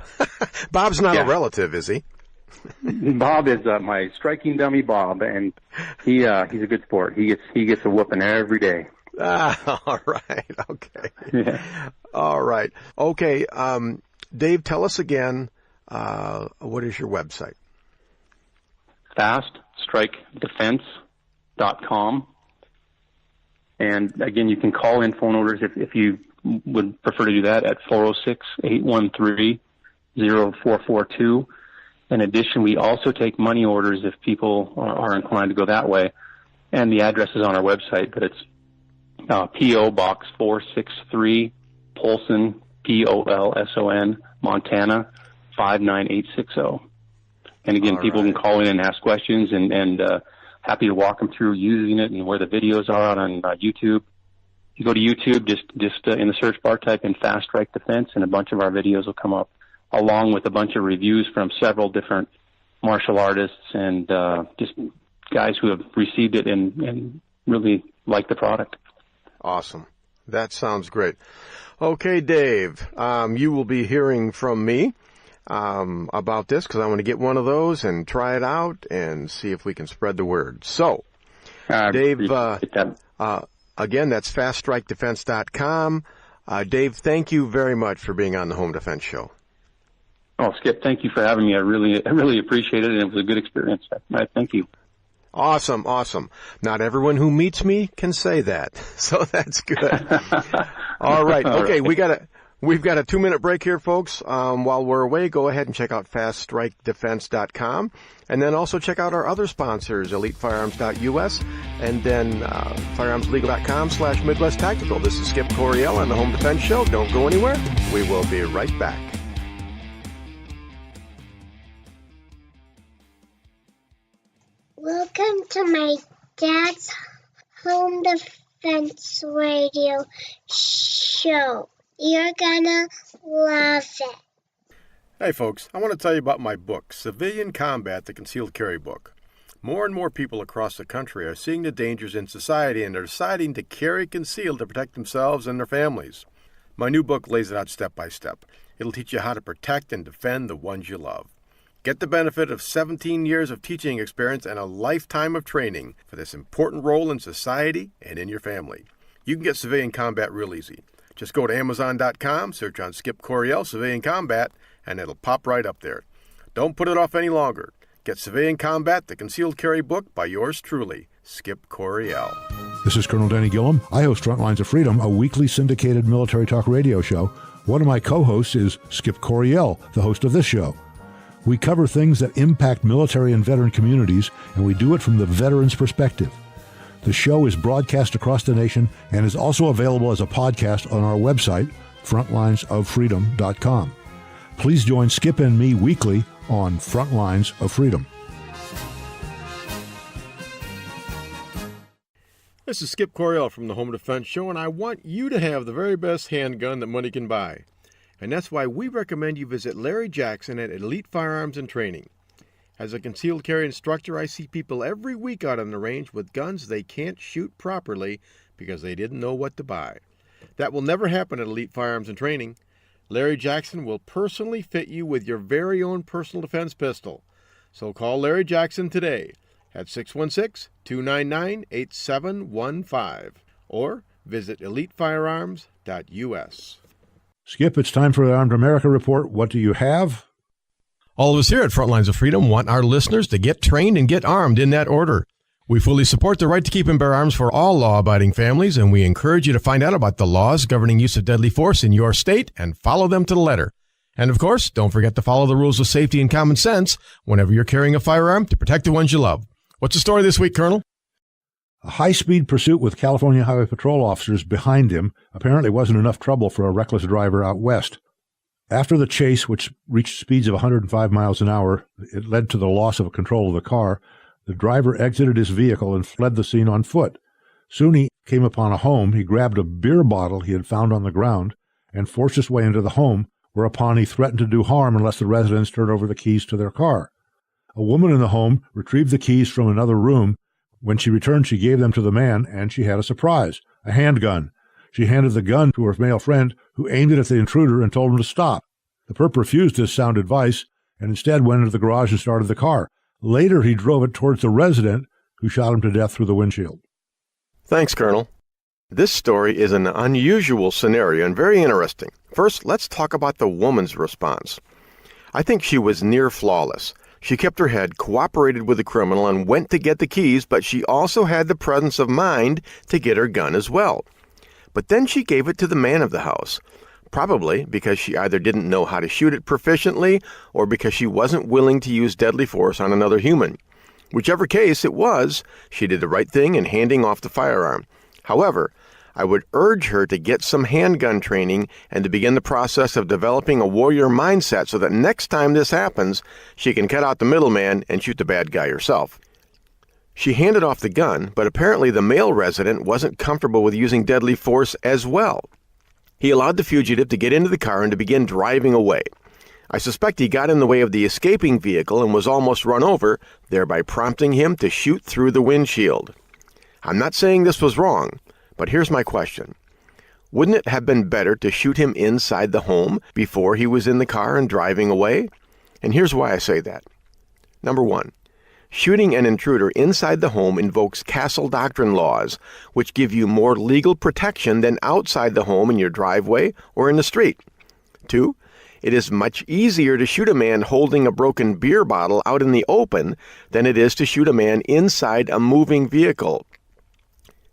S2: Bob's not a relative, is he?
S5: Bob is my striking dummy, Bob, and he's a good sport. He gets a whooping every day.
S2: All right. Okay.
S5: Yeah.
S2: All right. Okay. Dave, tell us again, what is your website?
S5: FastStrikeDefense.com. And again, you can call in phone orders if you would prefer to do that at 406-813-0442. In addition, we also take money orders if people are inclined to go that way. And the address is on our website, but it's P.O. Box 463, Polson, Polson, Montana 59860. And again, people can call in and ask questions, and happy to walk them through using it and where the videos are on YouTube. You go to YouTube, just in the search bar, type in Fast Strike Defense, and a bunch of our videos will come up, along with a bunch of reviews from several different martial artists and just guys who have received it and really like the product.
S2: Awesome. That sounds great. Okay, Dave, you will be hearing from me about this because I want to get one of those and try it out and see if we can spread the word. So, Dave, again, that's faststrikedefense.com. Dave, thank you very much for being on the Home Defense Show.
S5: Oh, Skip, thank you for having me. I really appreciate it, and it was a good experience. Thank you.
S2: Awesome, awesome. Not everyone who meets me can say that, so that's good. All right. Okay, we've got a 2-minute break here, folks. While we're away, go ahead and check out faststrikedefense.com, and then also check out our other sponsors, elitefirearms.us, and then firearmslegal.com/Midwest Tactical. This is Skip Coryell on the Home Defense Show. Don't go anywhere. We will be right back.
S9: Welcome to my dad's Home Defense Radio show. You're gonna love it.
S8: Hey folks, I want to tell you about my book, Civilian Combat, the Concealed Carry Book. More and more people across the country are seeing the dangers in society and are deciding to carry concealed to protect themselves and their families. My new book lays it out step by step. It'll teach you how to protect and defend the ones you love. Get the benefit of 17 years of teaching experience and a lifetime of training for this important role in society and in your family. You can get Civilian Combat real easy. Just go to Amazon.com, search on Skip Coryell Civilian Combat, and it'll pop right up there. Don't put it off any longer. Get Civilian Combat, the Concealed Carry Book by yours truly, Skip Coryell.
S4: This is Colonel Danny Gillum. I host Frontlines of Freedom, a weekly syndicated military talk radio show. One of my co-hosts is Skip Coryell, the host of this show. We cover things that impact military and veteran communities, and we do it from the veteran's perspective. The show is broadcast across the nation and is also available as a podcast on our website, frontlinesoffreedom.com. Please join Skip and me weekly on Frontlines of Freedom.
S8: This is Skip Coryell from the Home Defense Show, and I want you to have the very best handgun that money can buy. And that's why we recommend you visit Larry Jackson at Elite Firearms and Training. As a concealed carry instructor, I see people every week out on the range with guns they can't shoot properly because they didn't know what to buy. That will never happen at Elite Firearms and Training. Larry Jackson will personally fit you with your very own personal defense pistol. So call Larry Jackson today at 616-299-8715 or visit elitefirearms.us.
S4: Skip, it's time for the Armed America Report. What do you have?
S8: All of us here at Frontlines of Freedom want our listeners to get trained and get armed in that order. We fully support the right to keep and bear arms for all law-abiding families, and we encourage you to find out about the laws governing use of deadly force in your state and follow them to the letter. And of course, don't forget to follow the rules of safety and common sense whenever you're carrying a firearm to protect the ones you love. What's the story this week, Colonel?
S4: A high-speed pursuit with California Highway Patrol officers behind him apparently wasn't enough trouble for a reckless driver out west. After the chase, which reached speeds of 105 miles an hour, it led to the loss of control of the car. The driver exited his vehicle and fled the scene on foot. Soon he came upon a home. He grabbed a beer bottle he had found on the ground and forced his way into the home, whereupon he threatened to do harm unless the residents turned over the keys to their car. A woman in the home retrieved the keys from another room. When she returned, she gave them to the man, and she had a surprise, a handgun. She handed the gun to her male friend, who aimed it at the intruder and told him to stop. The perp refused this sound advice and instead went into the garage and started the car. Later, he drove it towards the resident, who shot him to death through the windshield.
S2: Thanks, Colonel. This story is an unusual scenario and very interesting. First, let's talk about the woman's response. I think she was near flawless. She kept her head, cooperated with the criminal, and went to get the keys, but she also had the presence of mind to get her gun as well. But then she gave it to the man of the house, probably because she either didn't know how to shoot it proficiently or because she wasn't willing to use deadly force on another human. Whichever case it was, she did the right thing in handing off the firearm. However, I would urge her to get some handgun training and to begin the process of developing a warrior mindset so that next time this happens, she can cut out the middleman and shoot the bad guy herself. She handed off the gun, but apparently the male resident wasn't comfortable with using deadly force as well. He allowed the fugitive to get into the car and to begin driving away. I suspect he got in the way of the escaping vehicle and was almost run over, thereby prompting him to shoot through the windshield. I'm not saying this was wrong, but here's my question. Wouldn't it have been better to shoot him inside the home before he was in the car and driving away? And here's why I say that. Number one, shooting an intruder inside the home invokes castle doctrine laws, which give you more legal protection than outside the home in your driveway or in the street. Two, it is much easier to shoot a man holding a broken beer bottle out in the open than it is to shoot a man inside a moving vehicle.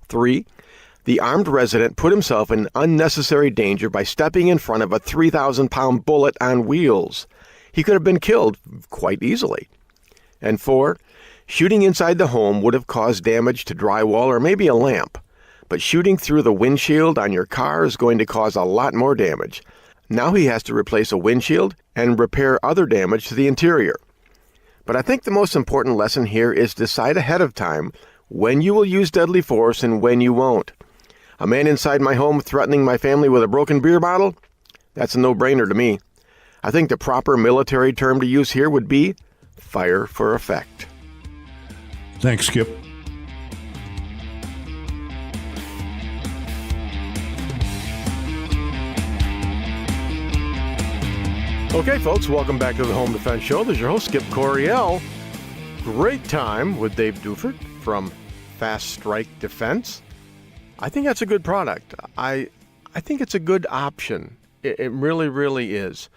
S2: Three, the armed resident put himself in unnecessary danger by stepping in front of a 3,000-pound bullet on wheels. He could have been killed quite easily. And four, shooting inside the home would have caused damage to drywall or maybe a lamp. But shooting through the windshield on your car is going to cause a lot more damage. Now he has to replace a windshield and repair other damage to the interior. But I think the most important lesson here is decide ahead of time when you will use deadly force and when you won't. A man inside my home threatening my family with a broken beer bottle? That's a no-brainer to me. I think the proper military term to use here would be fire for effect.
S4: Thanks, Skip.
S2: Okay, folks, welcome back to the Home Defense Show. This is your host, Skip Coryell. Great time with Dave Duford from Fast Strike Defense. I think that's a good product. I think it's a good option. It really, really is.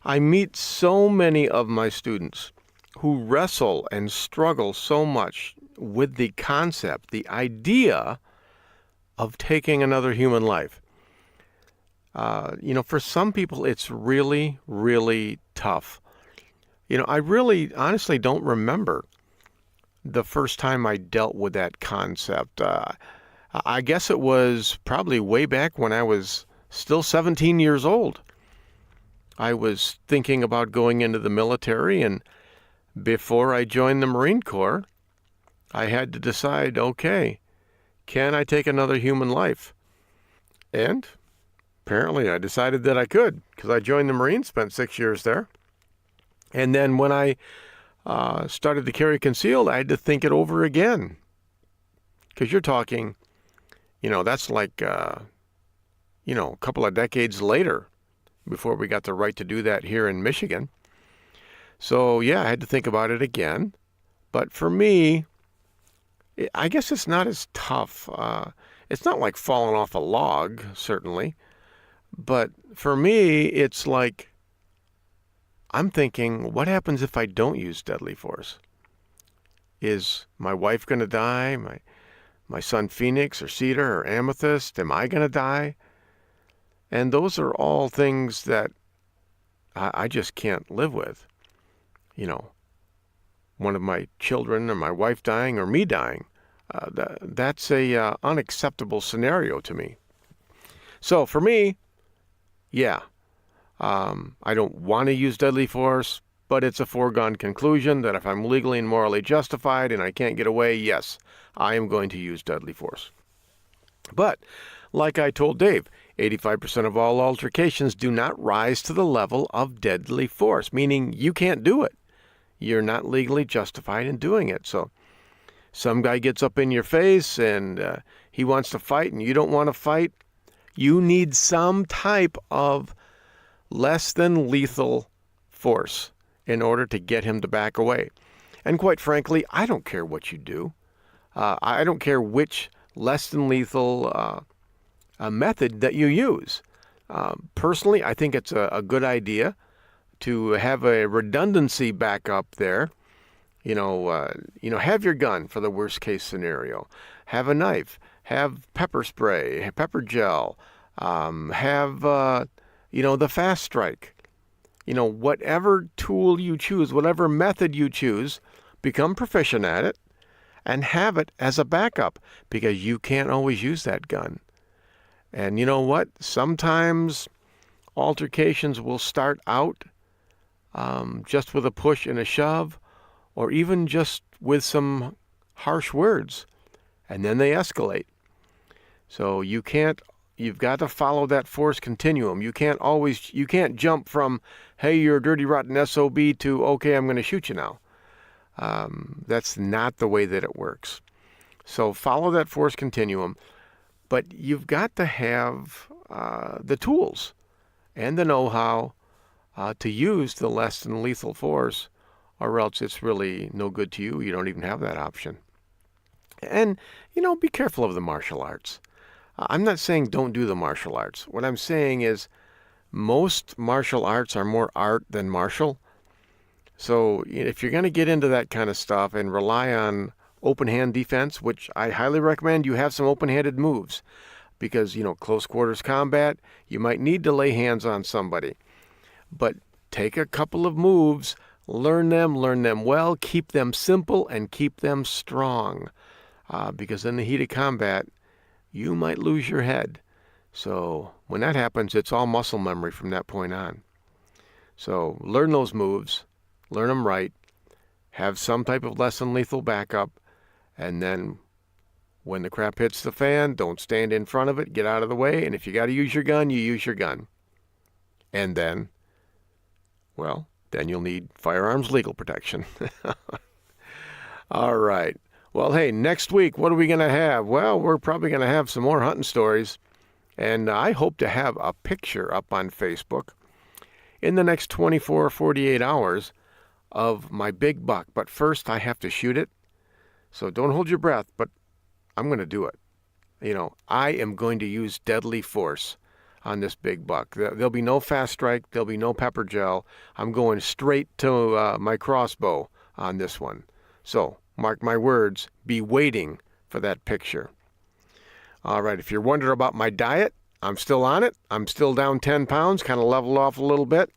S2: I meet so many of my students who wrestle and struggle so much with the concept, the idea of taking another human life. For some people, it's really, really tough. I really, honestly don't remember the first time I dealt with that concept. I guess it was probably way back when I was still 17 years old. I was thinking about going into the military, and before I joined the Marine Corps, I had to decide, okay, can I take another human life? And apparently I decided that I could, because I joined the Marines, spent 6 years there. And then when I started to carry concealed, I had to think it over again. Because you're talking, that's like, a couple of decades later before we got the right to do that here in Michigan. So, yeah, I had to think about it again. But for me, I guess it's not as tough. It's not like falling off a log, certainly. But for me, it's like I'm thinking, what happens if I don't use deadly force? Is my wife going to die? My son Phoenix or Cedar or Amethyst, am I going to die? And those are all things that I just can't live with. One of my children or my wife dying or me dying. That's a unacceptable scenario to me. So for me, yeah, I don't want to use deadly force, but it's a foregone conclusion that if I'm legally and morally justified and I can't get away, yes, I am going to use deadly force. But like I told Dave, 85% of all altercations do not rise to the level of deadly force, meaning you can't do it. You're not legally justified in doing it. So some guy gets up in your face and he wants to fight and you don't want to fight. You need some type of less than lethal force in order to get him to back away. And quite frankly, I don't care what you do. I don't care which less than lethal method that you use. Personally, I think it's a good idea to have a redundancy backup there. Have your gun for the worst case scenario. Have a knife. Have pepper spray, pepper gel. Have the fast strike. Whatever tool you choose, whatever method you choose, become proficient at it and have it as a backup, because you can't always use that gun. And you know what? Sometimes altercations will start out just with a push and a shove, or even just with some harsh words, and then they escalate. So you've got to follow that force continuum. You can't jump from, hey, you're a dirty, rotten SOB to, okay, I'm going to shoot you now. That's not the way that it works. So follow that force continuum, but you've got to have the tools and the know-how to use the less than lethal force, or else it's really no good to you. You don't even have that option. And, be careful of the martial arts. I'm not saying don't do the martial arts. What I'm saying is most martial arts are more art than martial. So if you're going to get into that kind of stuff and rely on open hand defense, which I highly recommend you have some open-handed moves, because, close quarters combat, you might need to lay hands on somebody. But take a couple of moves, learn them well, keep them simple, and keep them strong. Because in the heat of combat, you might lose your head. So when that happens, it's all muscle memory from that point on. So learn those moves, learn them right, have some type of less than lethal backup, and then when the crap hits the fan, don't stand in front of it, get out of the way, and if you got to use your gun, you use your gun. And then you'll need firearms legal protection. All right. Well, hey, next week, what are we going to have? Well, we're probably going to have some more hunting stories, and I hope to have a picture up on Facebook in the next 24 or 48 hours of my big buck. But first, I have to shoot it, so don't hold your breath, but I'm going to do it. I am going to use deadly force on this big buck. There'll be no fast strike. There'll be no pepper gel. I'm going straight to my crossbow on this one. So, mark my words, be waiting for that picture. All right, if you're wondering about my diet, I'm still on it. I'm still down 10 pounds, kind of leveled off a little bit.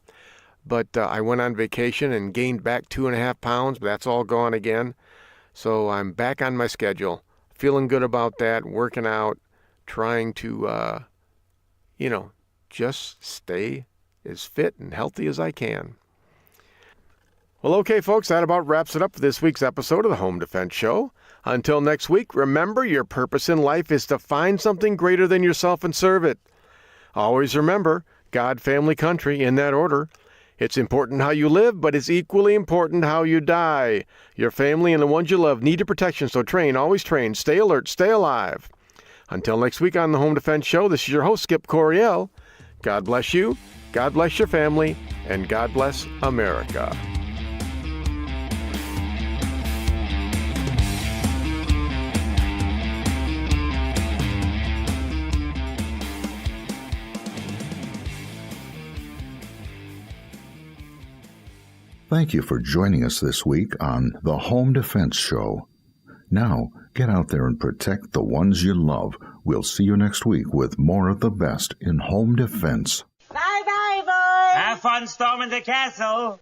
S2: But I went on vacation and gained back 2.5 pounds, but that's all gone again. So I'm back on my schedule, feeling good about that, working out, trying to, just stay as fit and healthy as I can. Well, okay, folks, that about wraps it up for this week's episode of the Home Defense Show. Until next week, remember your purpose in life is to find something greater than yourself and serve it. Always remember, God, family, country, in that order. It's important how you live, but it's equally important how you die. Your family and the ones you love need your protection, so train, always train, stay alert, stay alive. Until next week on the Home Defense Show, this is your host, Skip Coryell. God bless you, God bless your family, and God bless America.
S1: Thank you for joining us this week on the Home Defense Show. Now, get out there and protect the ones you love. We'll see you next week with more of the best in home defense.
S10: Bye-bye, boys! Have fun storming the castle!